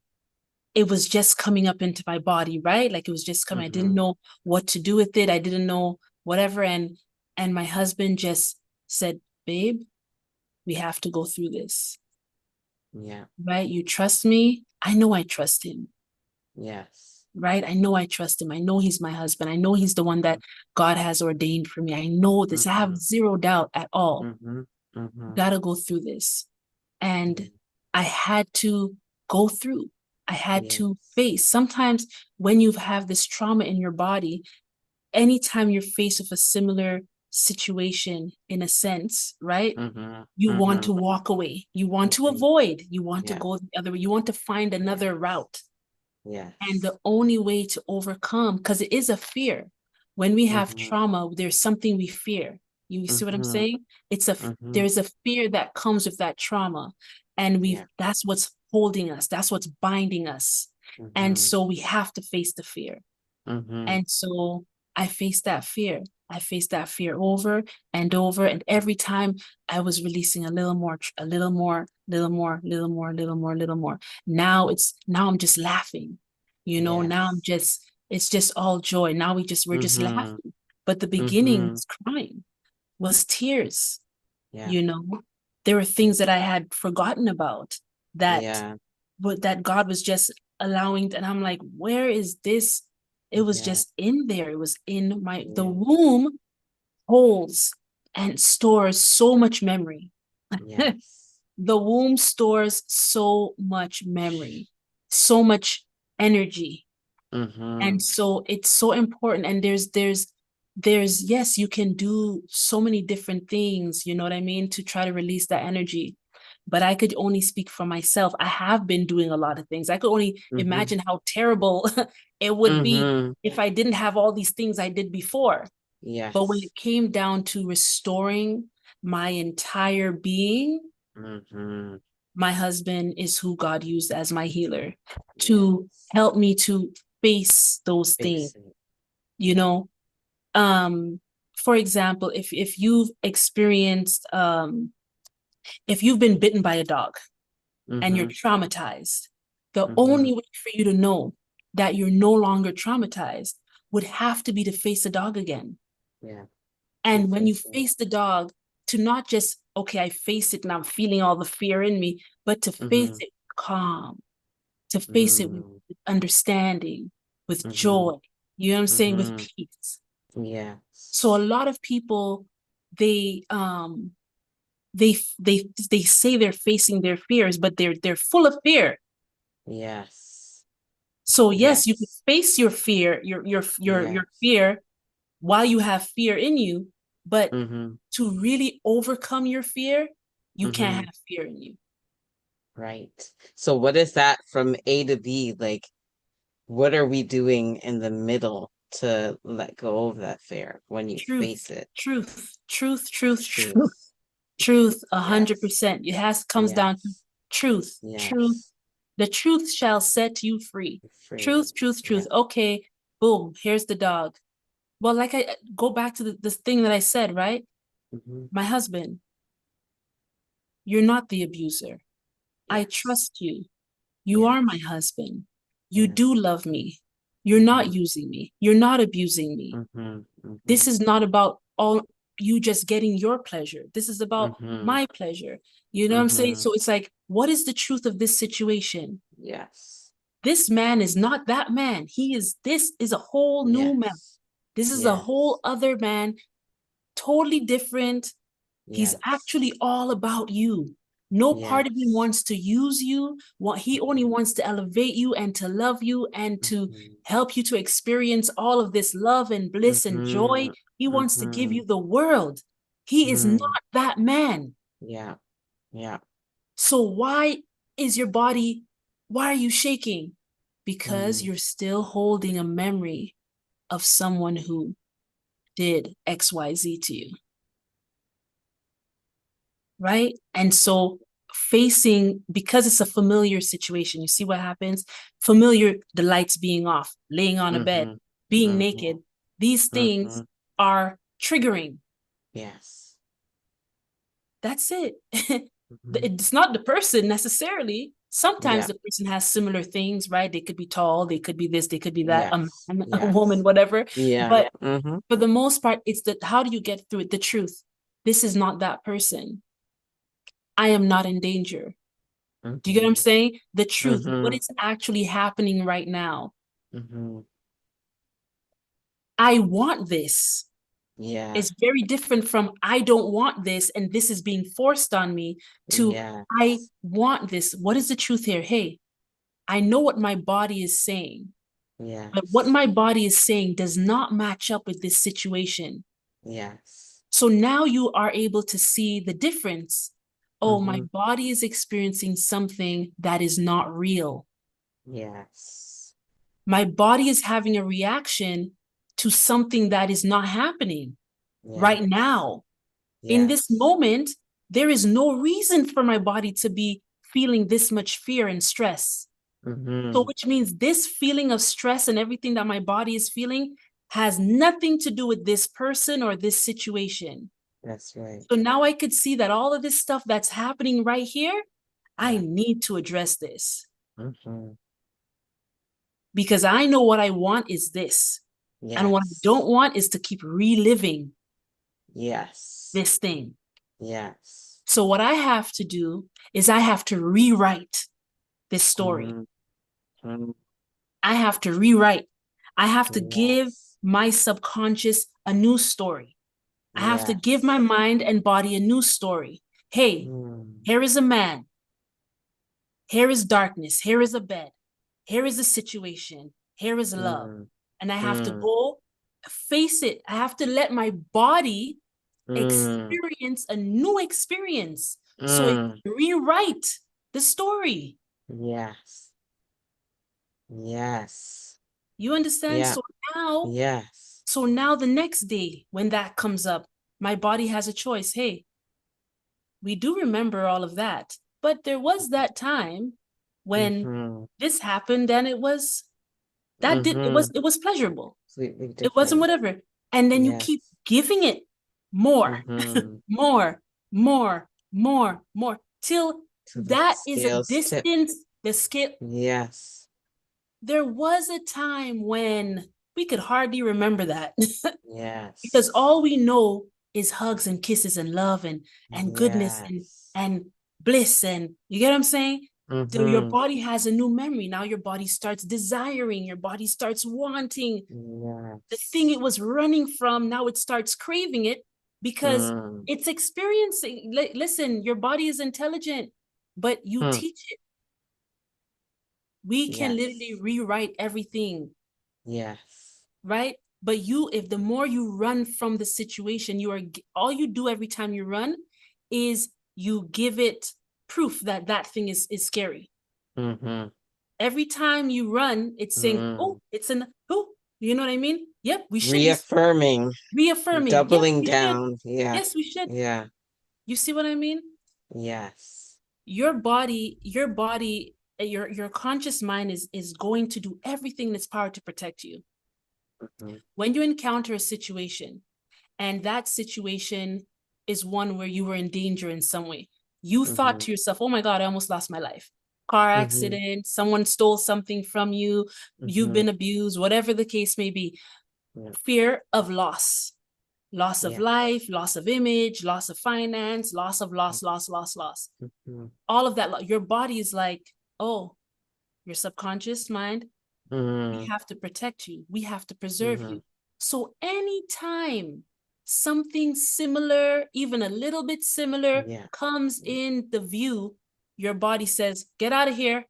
it was just coming up into my body, right? Like it was just coming. I didn't Mm-hmm. know what to do with it. I didn't know whatever. And my husband just said, babe, we have to go through this, Yeah. right? You trust me? I know I trust him. Yes. right? I know I trust him. I know he's my husband. I know he's the one that God has ordained for me. I know this. I have Mm-hmm. zero doubt at all. Mm-hmm. Mm-hmm. Gotta go through this. And Mm. I had to go through. I had Yes. to face. Sometimes when you have this trauma in your body, anytime you're faced with a similar situation, in a sense, right? Mm-hmm. You want Mm-hmm. to walk away. You want to Mm-hmm. avoid. You want to Yeah. go the other way. You want to find another Yes. route. And Yes. the only way to overcome, because it is a fear. When we have Mm-hmm. trauma, there's something we fear. You see what I'm Mm-hmm. saying? Mm-hmm. There's a fear that comes with that trauma. And Yeah. that's what's holding us. That's what's binding us. And Mm-hmm. so we have to face the fear. Mm-hmm. And so I faced that fear. I faced that fear over and over. And every time I was releasing a little more, a little more, little more, little more, little more, little more. Now I'm just laughing. Now Yes. it's just all joy. Now we're just Mm-hmm. laughing. But the beginning Mm-hmm. was crying, was tears, Yeah. you know. There were things that I had forgotten about that Yeah. that God was just allowing. And I'm like, where is this? It was Yeah. just in there. It was in the Yeah. womb holds and stores so much memory. Yes. The womb stores so much memory, so much energy. Mm-hmm. And so it's so important. And there's yes, you can do so many different things, you know what I mean, to try to release that energy. But I could only speak for myself. I have been doing a lot of things. I could only Mm-hmm. imagine how terrible it would be Mm-hmm. if I didn't have all these things I did before. But when Yes. it came down to restoring my entire being, Mm-hmm. my husband is who God used as my healer to Yes. help me to face those things, Face it. you Yeah. know. Um, for example, if you've experienced if you've been bitten by a dog and you're Mm-hmm. traumatized, the Mm-hmm. only way for you to know that you're no longer traumatized would have to be to face the dog again. Yeah. To And when you face it. face the dog, to not just, okay, I face it and I'm feeling all the fear in me, but to face Mm-hmm. it calm, to face it with Mm-hmm. understanding, with Mm-hmm. joy, you know what I'm saying, with Mm-hmm. peace. So a Yes. lot of people, they they say they're facing their fears, but they're full of fear. Yes. So yes, you can Yes. face your fear, your Yes. fear while you have fear in you, but Mm-hmm. to really overcome your fear, you can't Mm-hmm. have fear in you. Right. So what is that from A to B? Like, what are we doing in the middle to let go of that fear when you Truth, face it? truth, truth, truth, truth, Truth. truth, Yes. 100%. It has comes down to Yes. truth, truth. Yes. The truth shall set you free. Free. Truth, truth, truth. Yeah. Okay, boom, here's the dog. Well, like I go back to this thing that I said, right? Mm-hmm. My husband, you're not the abuser. I Yes. trust you. You are my Yes. husband. You do Yes. love me. You're Mm-hmm. not using me. You're not abusing me. Mm-hmm. Mm-hmm. This is not about all you just getting your pleasure. This is about Mm-hmm. my pleasure. You know what I'm saying? Mm-hmm. So it's like, what is the truth of this situation? Yes. This man is not that man. This is a whole new man. Yes. This is a whole Yes. other man, totally different. He's Yes. actually all about you. No part of him Yes. wants to use you. What he only Mm-hmm. wants to elevate you and to love you and to Mm-hmm. help you to experience all of this love and bliss and joy. Mm-hmm. He wants to give Mm-hmm. you the world. He is not Mm. that man. Yeah. Yeah. So is your body, why are you shaking? Because Mm. you're still holding a memory of someone who did XYZ to you. Right? And so because it's a familiar situation, you see what happens? Familiar, the lights being off, laying on a bed, Mm-hmm. being Mm-hmm. naked, these Mm-hmm. things are triggering. Yes. That's it. Mm-hmm. It's not the person necessarily. Sometimes Yeah. the person has similar things, right? They could be tall, they could be this, they could be that, Yes. a woman, Yes. whatever. Yeah. But Mm-hmm. for the most part, it's how do you get through it? The truth. This is not that person. I am not in danger. Do you get what I'm Mm-hmm. saying? The truth, what Mm-hmm. is actually happening right now? Mm-hmm. I want this. Yeah. Is very different from I don't want this and this is being forced on me to I Yes. want this. What is the truth here? Hey, I know what my body is saying, but what Yes. my body is saying does not match up with this situation. Yes. So now you are able to see the difference. Oh, my Mm-hmm. body is experiencing something that is not real. Yes. My body is having a reaction to something that is not happening right Yes. now. In this Yes. moment, there is no reason for my body to be feeling this much fear and stress. So, Mm-hmm. which means this feeling of stress and everything that my body is feeling has nothing to do with this person or this situation. That's right. So now I could see that all of this stuff that's happening right here, I Yeah. need to address this Mm-hmm. because I know what I want is this. And what I Yes. don't want is to keep reliving Yes. this thing. Yes. So, what I have to do is I have to rewrite this story. Mm-hmm. Mm-hmm. I have to rewrite. I have to give Yes. my subconscious a new story. I have to give my Yes. mind and body a new story. Hey, Mm. here is a man. Here is darkness. Here is a bed. Here is a situation. Here is love. Mm. And I have to Mm. go face it. I have to let my body Mm. experience a new experience so it Mm. can rewrite the story. Yes. Yes. You understand? Yeah. Now, Yes. so now the next day when that comes up, my body has a choice. Hey, we do remember all of that, but there was that time when Mm-hmm. this happened and it was that did Mm-hmm. it was pleasurable. Completely It wasn't different. whatever. And then you keep Yes. giving it more, Mm-hmm. more, more, more, more, till To the that is a scales tip. distance, the scale. Yes. There was a time when we could hardly remember that because Yes. all we know is hugs and kisses and love and goodness Yes. and bliss and you get what I'm saying? Your Mm-hmm. body has a new memory. Now your body starts desiring, your body starts wanting the thing Yes. it was running from. Now it starts craving it because Mm. it's experiencing. Listen, your body is intelligent, but you Hmm. teach it. We can literally Yes. rewrite everything, Yes. right? But if the more you run from the situation, all you do every time you run is you give it proof that that thing is scary. Mm-hmm. Every time you run, it's saying, Mm. oh, oh, you know what I mean? Yep, we should be Reaffirming, reaffirming. Yep, doubling we should. down. Yeah. Yes, we should. Yeah. You see what I mean? Yes. Your conscious mind is going to do everything in its power to protect you. Mm-hmm. When you encounter a situation and that situation is one where you were in danger in some way, you thought Mm-hmm. to yourself, oh my God, I almost lost my life. Car Mm-hmm. accident, someone stole something from you, you've Mm-hmm. been abused, whatever the case may be. Yeah. Fear of loss of Yes. life, loss of image, loss of finance, loss of loss. Mm-hmm. All of that. Your body is like, oh, your subconscious mind, we Mm-hmm. have to protect you. We have to preserve Mm-hmm. you. So anytime something similar, even a little bit similar, Yeah. comes in the view, your body says, get out of here.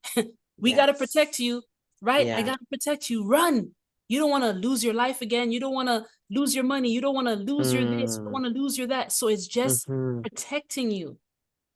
We got to protect Yes. you, right? I Yeah. got to protect you. Run. You don't want to lose your life again. You don't want to lose your money. You don't want to lose your this. You don't Mm. want to lose your that. So it's just Mm-hmm. protecting you.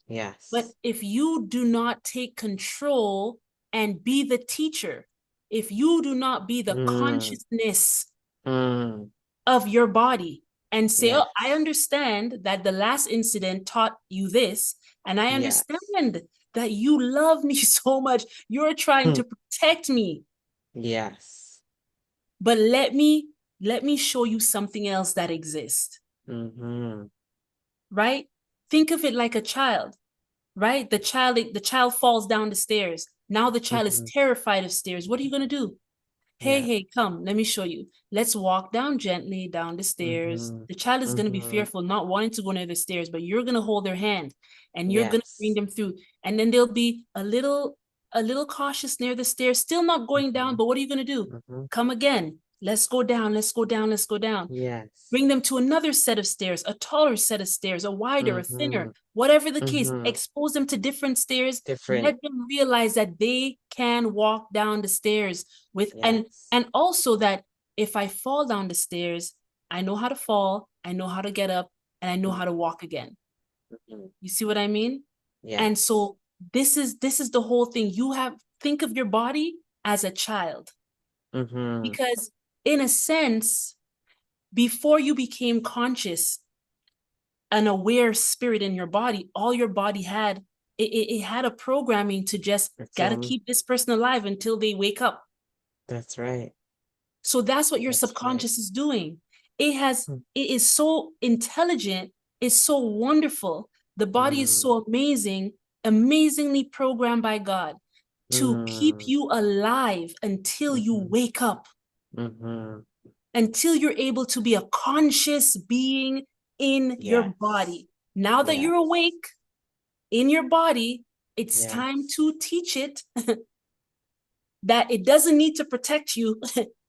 But Yes. if you do not take control and be the teacher, if you do not be the Mm. consciousness Mm. of your body and say, oh, I Yes. understand that the last incident taught you this, and I Yes. understand that you love me so much, you're trying Hmm. to protect me, Yes. but let me show you something else that exists, Mm-hmm. right? Think of it like a child, right? The child falls down the stairs. Now the child is Mm-hmm. terrified of stairs. What are you going to do? Hey, Yeah. hey, come, let me show you. Let's walk down gently down the stairs. Mm-hmm. The child is going to be Mm-hmm. fearful, not wanting to go near the stairs, but you're going to hold their hand and you're going to bring Yes. them through. And then there'll be a little a little cautious near the stairs, still not going down, Mm-hmm. but what are you going to do? Mm-hmm. Come again. Let's go down. Let's go down. Let's go down. Yes. Bring them to another set of stairs, a taller set of stairs, a wider, a Mm-hmm. thinner, whatever the case. Mm-hmm. Expose them to different stairs. Different. Let them realize that they can walk down the stairs with, Yes. and also that if I fall down the stairs, I know how to fall, I know how to get up, and I know how to walk again. Mm-hmm. You see what I mean? And Yes. so this is the whole thing. You have think of your body as a child, Mm-hmm. because in a sense, before you became conscious, an aware spirit in your body, all your body had, it had a programming to just That's gotta keep this person alive until they wake up. that's right. So that's what your That's right. subconscious is doing. It is so intelligent, it's so wonderful. The body is Mm-hmm. so amazing, amazingly programmed by God to keep Mm-hmm. you alive until you Mm-hmm. wake up, Mm-hmm. until you're able to be a conscious being in your Yes. body. Now that you're Yes. awake in your body, it's time Yes. to teach it that it doesn't need to protect you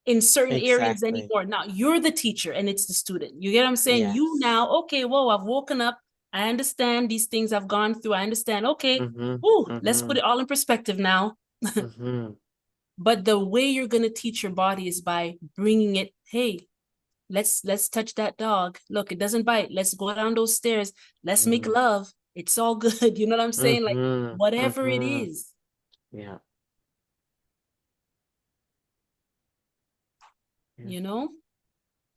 in certain areas Exactly. anymore. Now you're the teacher and it's the student. You get what I'm saying? You Yes. now, okay, whoa, I've woken up. I understand these things I've gone through. I understand. Okay, Mm-hmm. woo, let's Mm-hmm. put it all in perspective now. Mm-hmm. But the way you're going to teach your body is by bringing it, hey, let's touch that dog. Look, it doesn't bite. Let's go down those stairs. Let's make Mm-hmm. love. It's all good. You know what I'm saying? Like Mm-hmm. whatever it Mm-hmm. is, Yeah. Yeah. you know?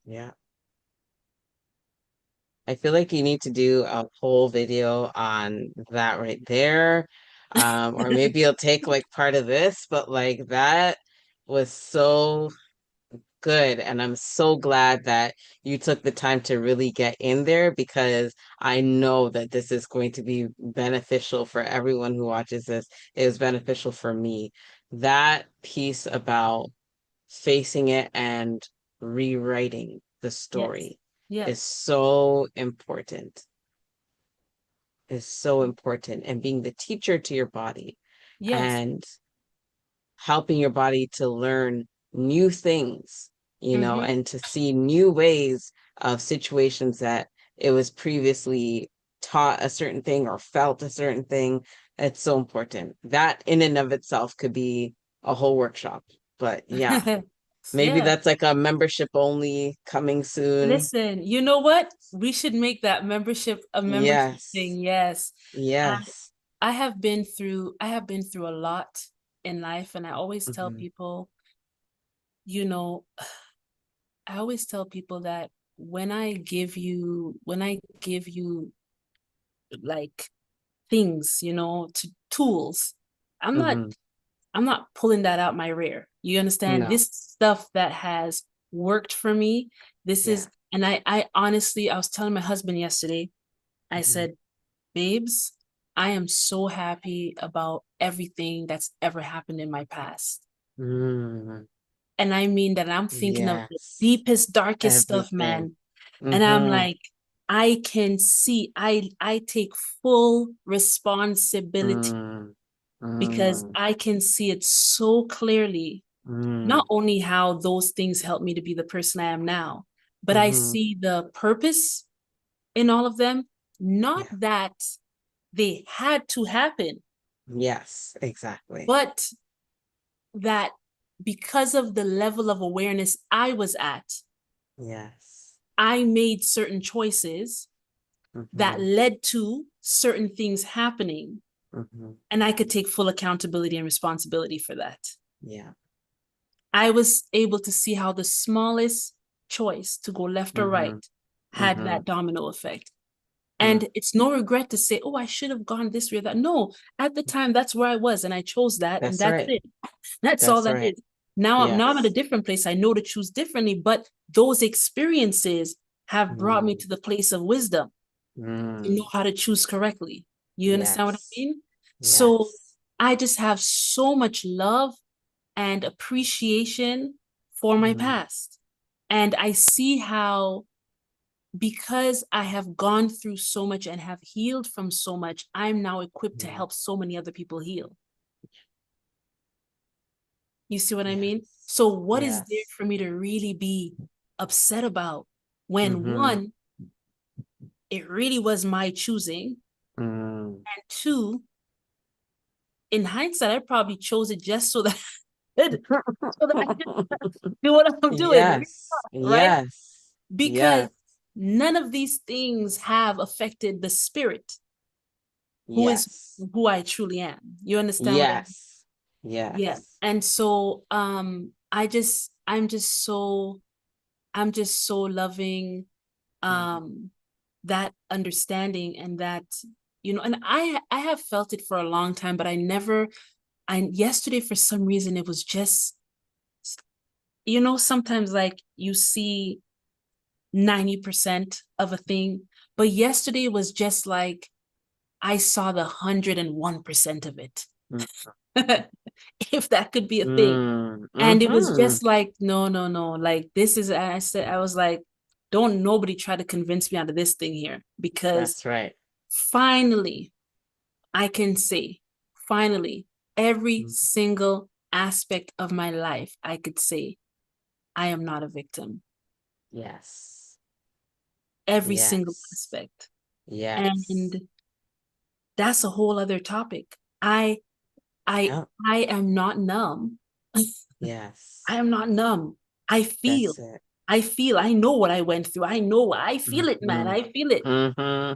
Yeah. I feel like you need to do a whole video on that right there. Or maybe you'll take like part of this, but like that was so good. And I'm so glad that you took the time to really get in there because I know that this is going to be beneficial for everyone who watches this. It was beneficial for me. That piece about facing it and rewriting the Yes. story is Yes. so important. Is so important. And being the teacher to your body Yes. and helping your body to learn new things, Mm-hmm. and to see new ways of situations that it was previously taught a certain thing or felt a certain thing. It's so important. That in and of itself could be a whole workshop. But yeah, maybe Yeah. that's like a membership only coming soon. Listen, you know what? We should make that membership a membership thing. Yes. Yes. I Yes. I have been through a lot in life, and I always tell Hmm. people, you know, I always tell people that when I give you like things, to tools, I'm not Hmm. I'm not pulling that out my rear. You understand? No. This stuff that has worked for me. This Yeah. is, and I honestly, I was telling my husband yesterday, I Hmm. said, babes, I am so happy about everything that's ever happened in my past. Mm. And I mean that I'm thinking of the Yes. deepest, darkest stuff, Everything. man. And I'm Mm-hmm. like, I can see, I take full responsibility Mm. because Mm. I can see it so clearly. Not Mm. only how those things helped me to be the person I am now, but I Mm-hmm. see the purpose in all of them. Not Yeah. that they had to happen, Yes, exactly. but that because of the level of awareness I was at, Yes. I made certain choices that Mm-hmm. led to certain things happening. Mm-hmm. And I could take full accountability and responsibility for that. Yeah. I was able to see how the smallest choice to go left or Mm-hmm. right had Mm-hmm. that domino effect. Mm. And it's no regret to say, oh, I should have gone this way or that. No, at the time, that's where I was, and I chose that, and That's that's right. it. That's all That's that right. is. Now I'm at a Yes. different place. I know to choose differently, but those experiences have brought me Mm. to the place of wisdom to know Mm. how to choose correctly. You understand what I Yes. mean? So Yes. I just have so much love and appreciation for my Mm. past. And I see how, because I have gone through so much and have healed from so much, I'm now equipped to Mm. help so many other people heal. You see what I mean? Yes. So what is there Yes. for me to really be upset about when Mm-hmm. one, it really was my choosing, Mm. and two, in hindsight, I probably chose it just so that I could, so that I could do what I'm doing, Yes. right? Yes. Because Yes. none of these things have affected the spirit, who is Yes. who I truly am. You understand what I mean? Yes. Yeah. Yes. And so I'm just so loving Mhm. um that understanding, and that, and I have felt it for a long time, but I yesterday for some reason it was just, sometimes like you see 90% of a thing, but yesterday was just like I saw the 101% of it. If that could be a thing. Mm. And it was Mm-hmm. just like, no, no, no. Like this is, I said, I was like, don't nobody try to convince me out of this thing here, because That's right. finally I can say, finally, every Mm. single aspect of my life, I could say, I am not a victim. Yes. Every single Yes. aspect. Yes. And that's a whole other topic. I Yep. I am not numb. I Yes. am not numb. I feel. That's it. I know what I went through. I know, I feel it, man. Mm-hmm. I feel it. Mm-hmm.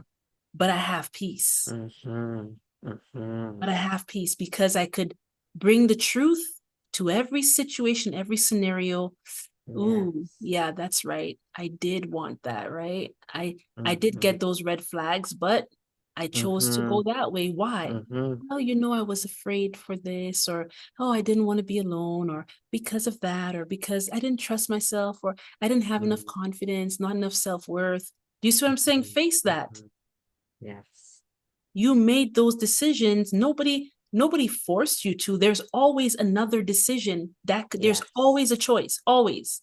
But I have peace. Mm-hmm. Mm-hmm. But I have peace because I could bring the truth to every situation, every scenario. Ooh, Yes. yeah, that's right. I did want that, right? I did Mm-hmm. get those red flags, but I chose to Mm-hmm. go that way. Why? Mm-hmm. Well, I was afraid for this, or oh, I didn't want to be alone, or because of that, or because I didn't trust myself, or I didn't have enough confidence, not enough self-worth. Do you see what I'm saying? Face that. Mm-hmm. Yes. You made those decisions. Nobody forced you to. There's always another decision, there's Yes. always a choice, always.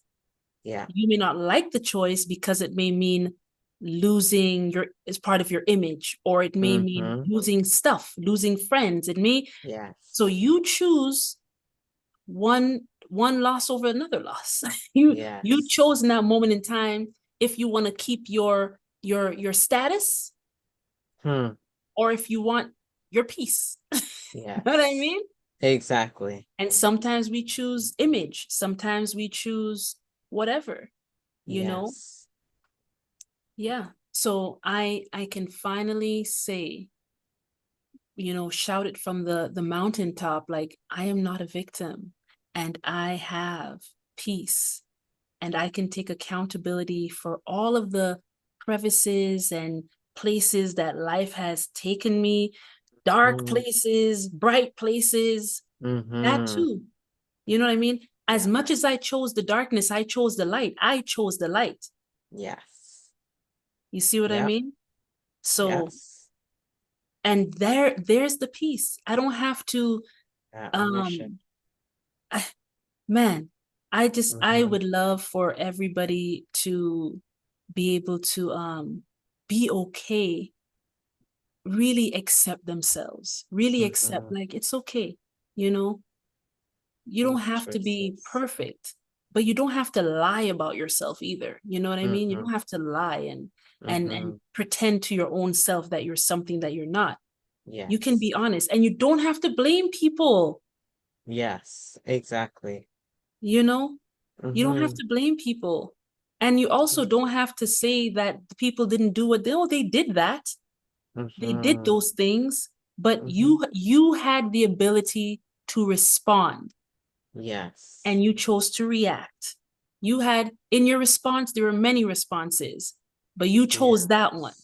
Yeah. You may not like the choice because it may mean losing your as part of your image, or it may mean Mm-hmm. losing stuff, losing friends. It may, so Yes. you choose one loss over another loss. You Yes. chose in that moment in time if you want to keep your status, Hmm. or if you want your peace. You know what I Yes. mean? Exactly. And sometimes we choose image, sometimes we choose whatever, you know? Yes. Yeah. So I can finally say, shout it from the mountaintop, like I am not a victim, and I have peace, and I can take accountability for all of the crevices and places that life has taken me, dark Mm-hmm. places, bright places, that Mm-hmm. too. You know what I mean? As Yeah. much as I chose the darkness, I chose the light. I chose the light. Yes. You see what I Yep. mean? So, Yes. and there's the peace. I don't have to That ownership. um I, man, I Mm-hmm. would love for everybody to be able to be okay, really accept themselves, really accept, Mm-hmm. like it's okay, you know, you don't Make have to be choices. perfect, but you don't have to lie about yourself either. You know what I mean? You Mm-hmm. don't have to lie and Mm-hmm. pretend to your own self that you're something that you're not. You can Yes. be honest, and you don't have to blame people, Yes. Exactly. you know? You don't have Mm-hmm. to blame people. And you also don't have to say that the people didn't do what they did that. They did Mm-hmm. those things, but Mm-hmm. you had the ability to respond, Yes. and you chose to react. You had, in your response, there were many responses, but you chose that one.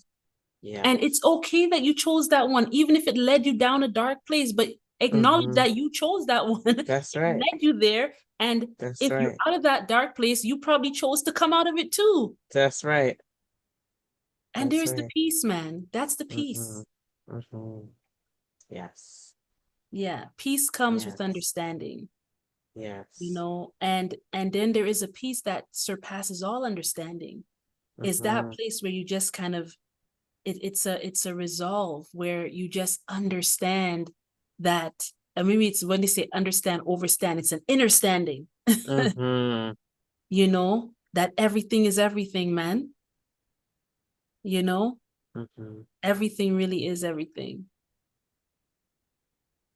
Yes. And it's Yes. okay that you chose that one, even if it led you down a dark place, but acknowledge Mm-hmm. that you chose that one. That's It right. led you there. And That's if you're right. out of that dark place, you probably chose to come out of it too. That's right. And That's there's the right. peace, man. That's the Mm-hmm. peace. Mm-hmm. Yes. Yeah. Peace comes with Yes. understanding, Yes. and then there is a peace that surpasses all understanding. Is that Mm-hmm. place where you just kind of, it's a resolve where you just understand that maybe it's when they say understand, overstand, it's an understanding, Mm-hmm. you know, that everything is everything, man. You know, Mm-hmm. everything really is everything. Yeah.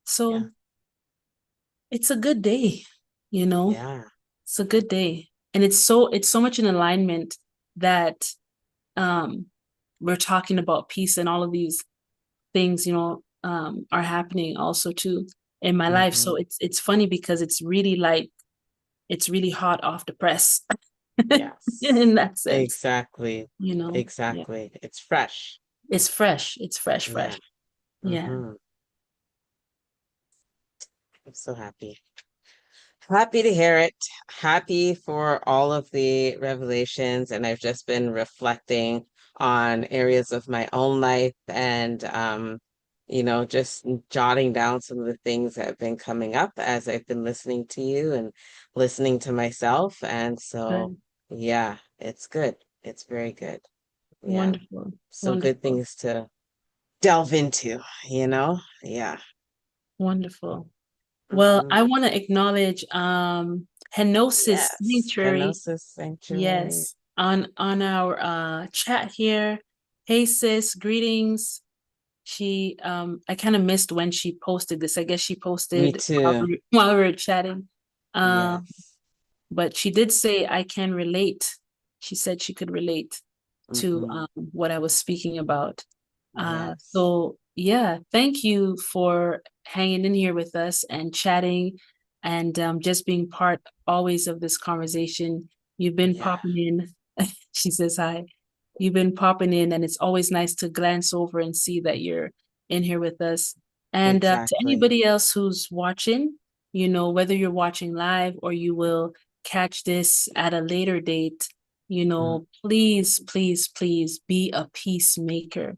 So it's a good day, you know, Yeah. it's a good day. And it's so much in alignment that um we're talking about peace and all of these things, are happening also too in my life. Mm-hmm. So it's funny because it's really like it's really hot off the press Yes. in that sense, Exactly. Yeah. Exactly. It's fresh. It's fresh. It's fresh, fresh. Yeah. Yeah. Mm-hmm. I'm so happy. Happy to hear it. Happy for all of the revelations. And I've just been reflecting on areas of my own life and, just jotting down some of the things that have been coming up as I've been listening to you and listening to myself. And so, Good. yeah, it's good. It's very good. Yeah. Wonderful. So good Wonderful. things to delve into, you know? Yeah. Wonderful. Well, Hmm. I want to acknowledge Henosis Yes. Sanctuary. Kenosis Sanctuary. Yes. On our chat here. Hey sis, greetings. I kind of missed when she posted this. I guess she Me posted while too. while we were chatting. Um, Yes. but she did say I can relate. She said she could relate to Hmm. what I was speaking about. Yes. So yeah, thank you for hanging in here with us and chatting and just being part always of this conversation. You've been Yeah. popping in. She says hi. You've been popping in, and it's always nice to glance over and see that you're in here with us. And to Exactly. anybody else who's watching, whether you're watching live or you will catch this at a later date, Mm. please, please, please be a peacemaker.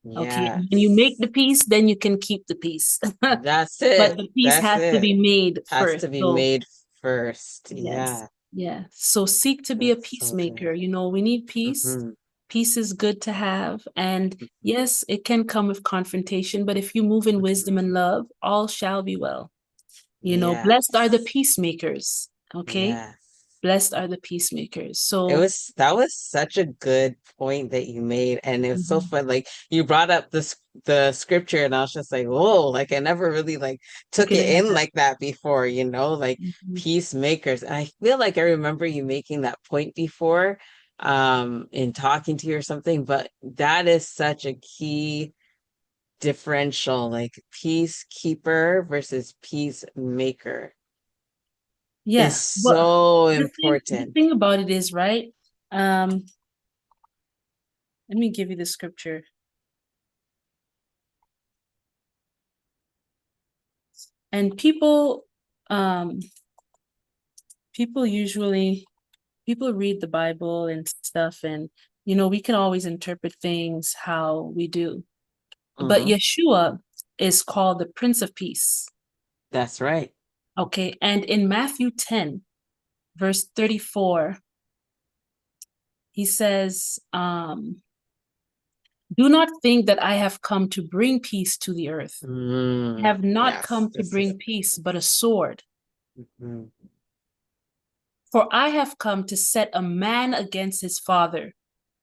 Okay. And when you make Yes. the peace, then you can keep the peace. That's But it. the peace That's has to it. be made Has first. to be So, made first. yes. Yeah. Yeah. So seek to be a That's so peacemaker. good. We need peace. Hmm. Peace is good to have. And Hmm. yes, it can come with confrontation, but if you move in wisdom Hmm. and love, all shall be well. Blessed are the Yes. peacemakers. Okay. Yes. Blessed are the peacemakers. It So, was that was such a good point that you made, and it was so mhm, fun. Like you brought up the scripture, and I was just like, "Whoa!" Like I never really like took took it it in like in that. like that before, like Mhm. peacemakers. And I feel like I remember you making that point before, in talking to you or something. But that is such a key differential, like peacekeeper versus peacemaker is Yeah. But so the important. thing about it is, right? Um, let me give you the scripture. And um, people usually people read the Bible and stuff, and we can always interpret things how we do. But Hmm. Yeshua is called the Prince of Peace. That's right. Okay. And in Matthew 10, verse 34, he says, do not think that I have come to bring peace to the earth. I Mm, have not yes, come to this is bring peace, but a sword. mm, For I have come to set a man against his father,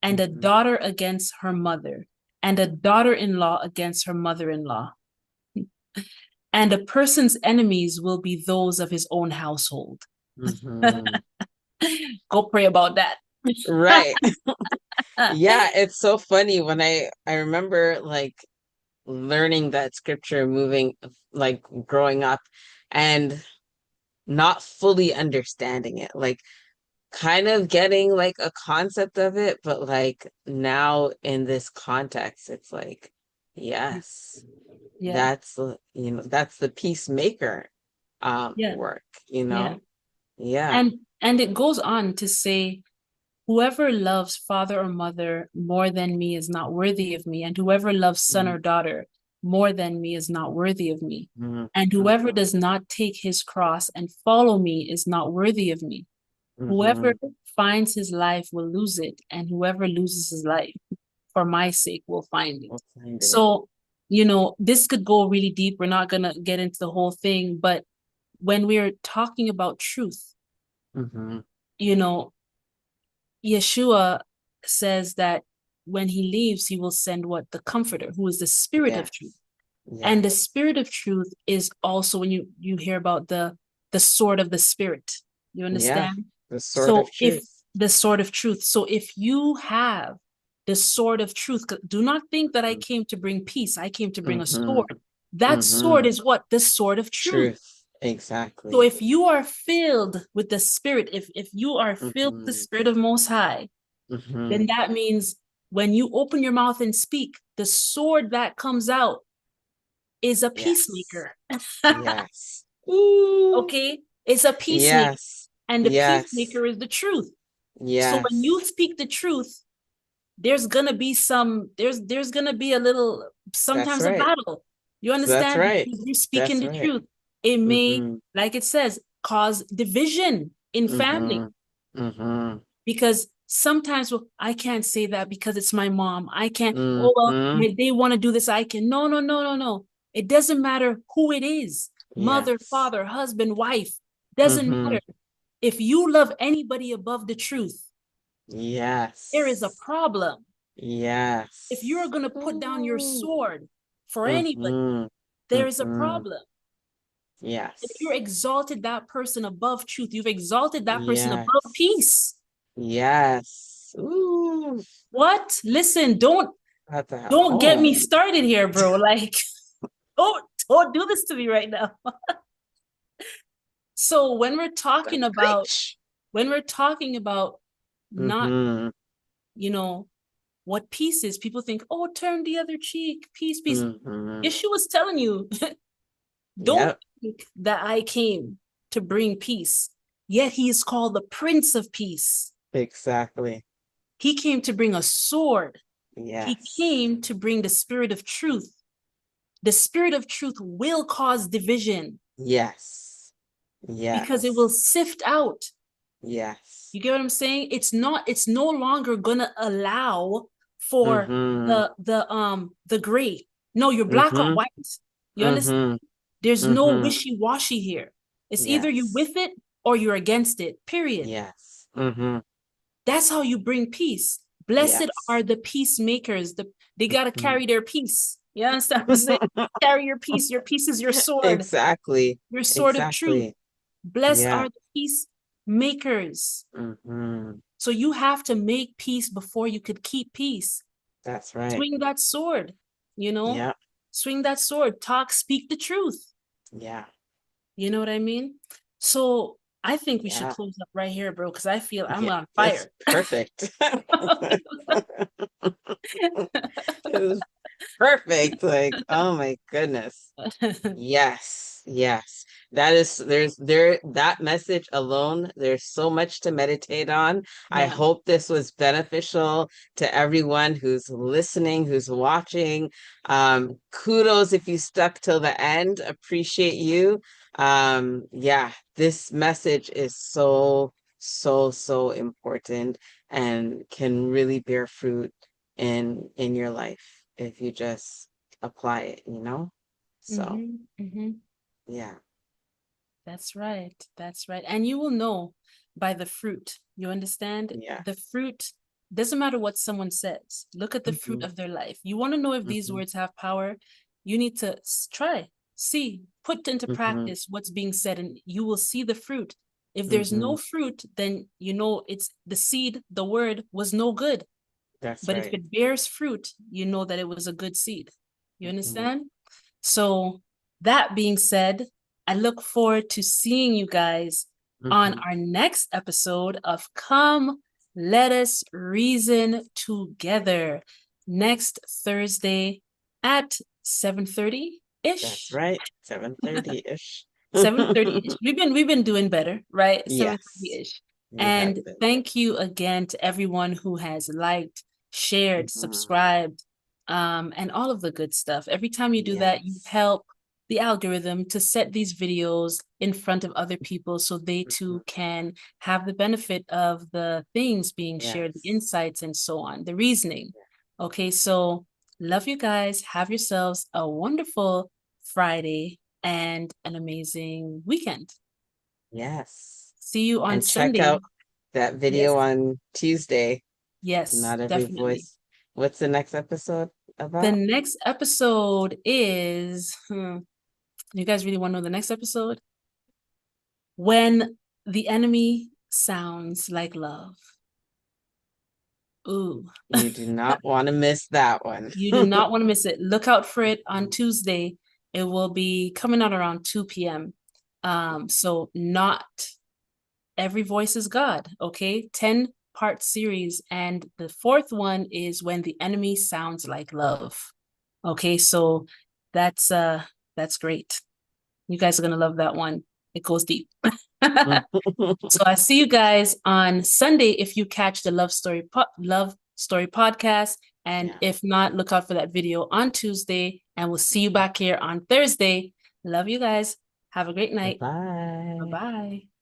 and a mhm, daughter against her mother, and a daughter in law against her mother in law. And a person's enemies will be those of his own household. mhm. Go pray about that. Right. Yeah, it's so funny when I remember like learning that scripture, moving like growing up and not fully understanding it. Like kind of getting like a concept of it, but like now in this context, it's like, yes, Yeah, that's the peacemaker yeah, work, yeah. Yeah. And it goes on to say, whoever loves father or mother more than me is not worthy of me, and whoever loves son or Mm-hmm. daughter more than me is not worthy of me. And whoever Mm-hmm. does not take his cross and follow me is not worthy of me. Whoever Mm-hmm. finds his life will lose it, and whoever loses his life for my sake will find it. We'll find it. So you know, this could go really deep. We're not going to get into the whole thing, but when we're talking about truth, Mm-hmm. you know, Yeshua says that when he leaves, he will send what? The comforter, who is the spirit of truth. Yes. And the Yes. spirit of truth is also when you hear about the sword of the spirit. You Yeah. understand? The sword of So if truth. the sword of truth, so if you have the sword of truth, do not think that I came to bring peace. I came to bring a Mm-hmm. sword. That sword Mm-hmm. is what? The sword of truth. Truth. So Exactly. if you are filled with the spirit, if you are filled with the Mm-hmm. spirit of most high, then Mm-hmm. that means when you open your mouth and speak, the sword that comes out is a Yes. peacemaker. Yes. Ooh. Okay? It's a peacemaker. Yes. And the Yes. peacemaker is the truth. So when you Yes. speak the truth, there's gonna be there's gonna be a little That's sometimes a right. battle. You That's understand? right. Because you're speaking That's the right. truth. It may, Mm-hmm. like it says, cause division in family. Mm-hmm. Mm-hmm. Because sometimes, well, I can't say that because it's my mom. I can't, oh well, Mm-hmm. they want to do this, I can. No, no, no, no, no. It doesn't matter who it is. Mother, Yes. father, husband, wife. Doesn't Mm-hmm. matter. If you love anybody above the truth, there is a Yes. problem. If you're Yes. going to put down your Ooh. sword for anybody, Mm-hmm. there is a Mm-hmm. problem. If you're Yes. exalted that person above truth, you've exalted that person above Yes. peace. Yes. Ooh. What? Listen, At the don't get me home. started here, bro. Like, don't do this to me right now. So Preach. when we're talking about not, Mm-hmm. you know, what peace is, people think, oh, turn the other cheek, peace, peace. Mm-hmm. Yeshua was telling you, don't Yep. think that I came to bring peace. Yet he is called the Prince of Peace. Exactly. He came to bring a sword. He Yes. came to bring the spirit of truth. The spirit of truth will cause division Yes. because it will Yes. sift out. Yes. You get what I'm saying? It's no longer gonna allow for Mm-hmm. the gray. No, you're black or Mm-hmm. white. You understand? Mm-hmm. There's no Mm-hmm. wishy-washy here. It's either you Yes. with it or you're against it. Period. Yes. Mm-hmm. That's how you bring peace. Blessed Yes. are the peacemakers. They gotta Mm-hmm. carry their peace. You understand what I'm saying? Carry your peace. Your peace is your sword, Exactly. your sword of truth. Exactly. Blessed Yeah. are the peacemakers. Mm-hmm. So you have to make peace before you could keep peace. That's right. Swing that sword, you know? Yeah. Swing that sword. Talk, speak the truth. Yeah. You know what I mean? So I think we should Yeah. close up right here, bro, because I feel I'm Yeah. on It's fire. perfect. It was perfect. Like, oh my goodness. Yes, yes. That message alone, there's so much to meditate on. I Yeah. hope this was beneficial to everyone who's listening, who's watching. Kudos if you stuck till the end. Appreciate you. Yeah, this message is so, so, so important and can really bear fruit in your life if you just apply it, you know? So, Mm-hmm. Mm-hmm. yeah, That's right. That's right. And you will know by the fruit. You understand? yeah. The fruit doesn't matter what someone says. Look at the fruit Hmm. of their life. You want to know if these Hmm. words have power? You need to try, see, put into Hmm. practice what's being said, and you will see the fruit. If there's Hmm. no fruit, then you know it's the seed, the word was no good. That's But if right. it bears fruit, you know that it was a good seed. You Hmm. understand? So, that being said, I look forward to seeing you guys on Hmm. our next episode of Come Let Us Reason Together next Thursday at 7:30 That's ish. right. 7:30-ish. 7:30-ish. We've been doing better, right? Yes, 7:30-ish. we have And been. thank you again to everyone who has liked, shared, Hmm. subscribed, and all of the good stuff. Every time you do that, you Yes. help the algorithm to set these videos in front of other people so they Hmm. too can have the benefit of the things being shared, the Yes. insights and so on, the reasoning. Okay, so Love you guys. Have yourselves a wonderful Friday and an amazing weekend. Yes. See you on And check Sunday. out that Yes. video on Tuesday. Yes, Not every definitely. voice. What's the next episode The about? next episode is, you guys really want to know the next episode? When the enemy sounds like love. Ooh. You do not want to miss that one. You do not want to miss it. Look out for it on Tuesday. It will be coming out around 2 p.m. So not every voice is God, okay? 10-part series. And the fourth one is when the enemy sounds like love. Okay, so that's great. You guys are gonna love that one. It goes deep. So I see you guys on Sunday if you catch the Love Story podcast, and Yeah. if not, look out for that video on Tuesday, and we'll see you back here on Thursday. Love you guys. Have a great night. Bye Bye-bye. bye.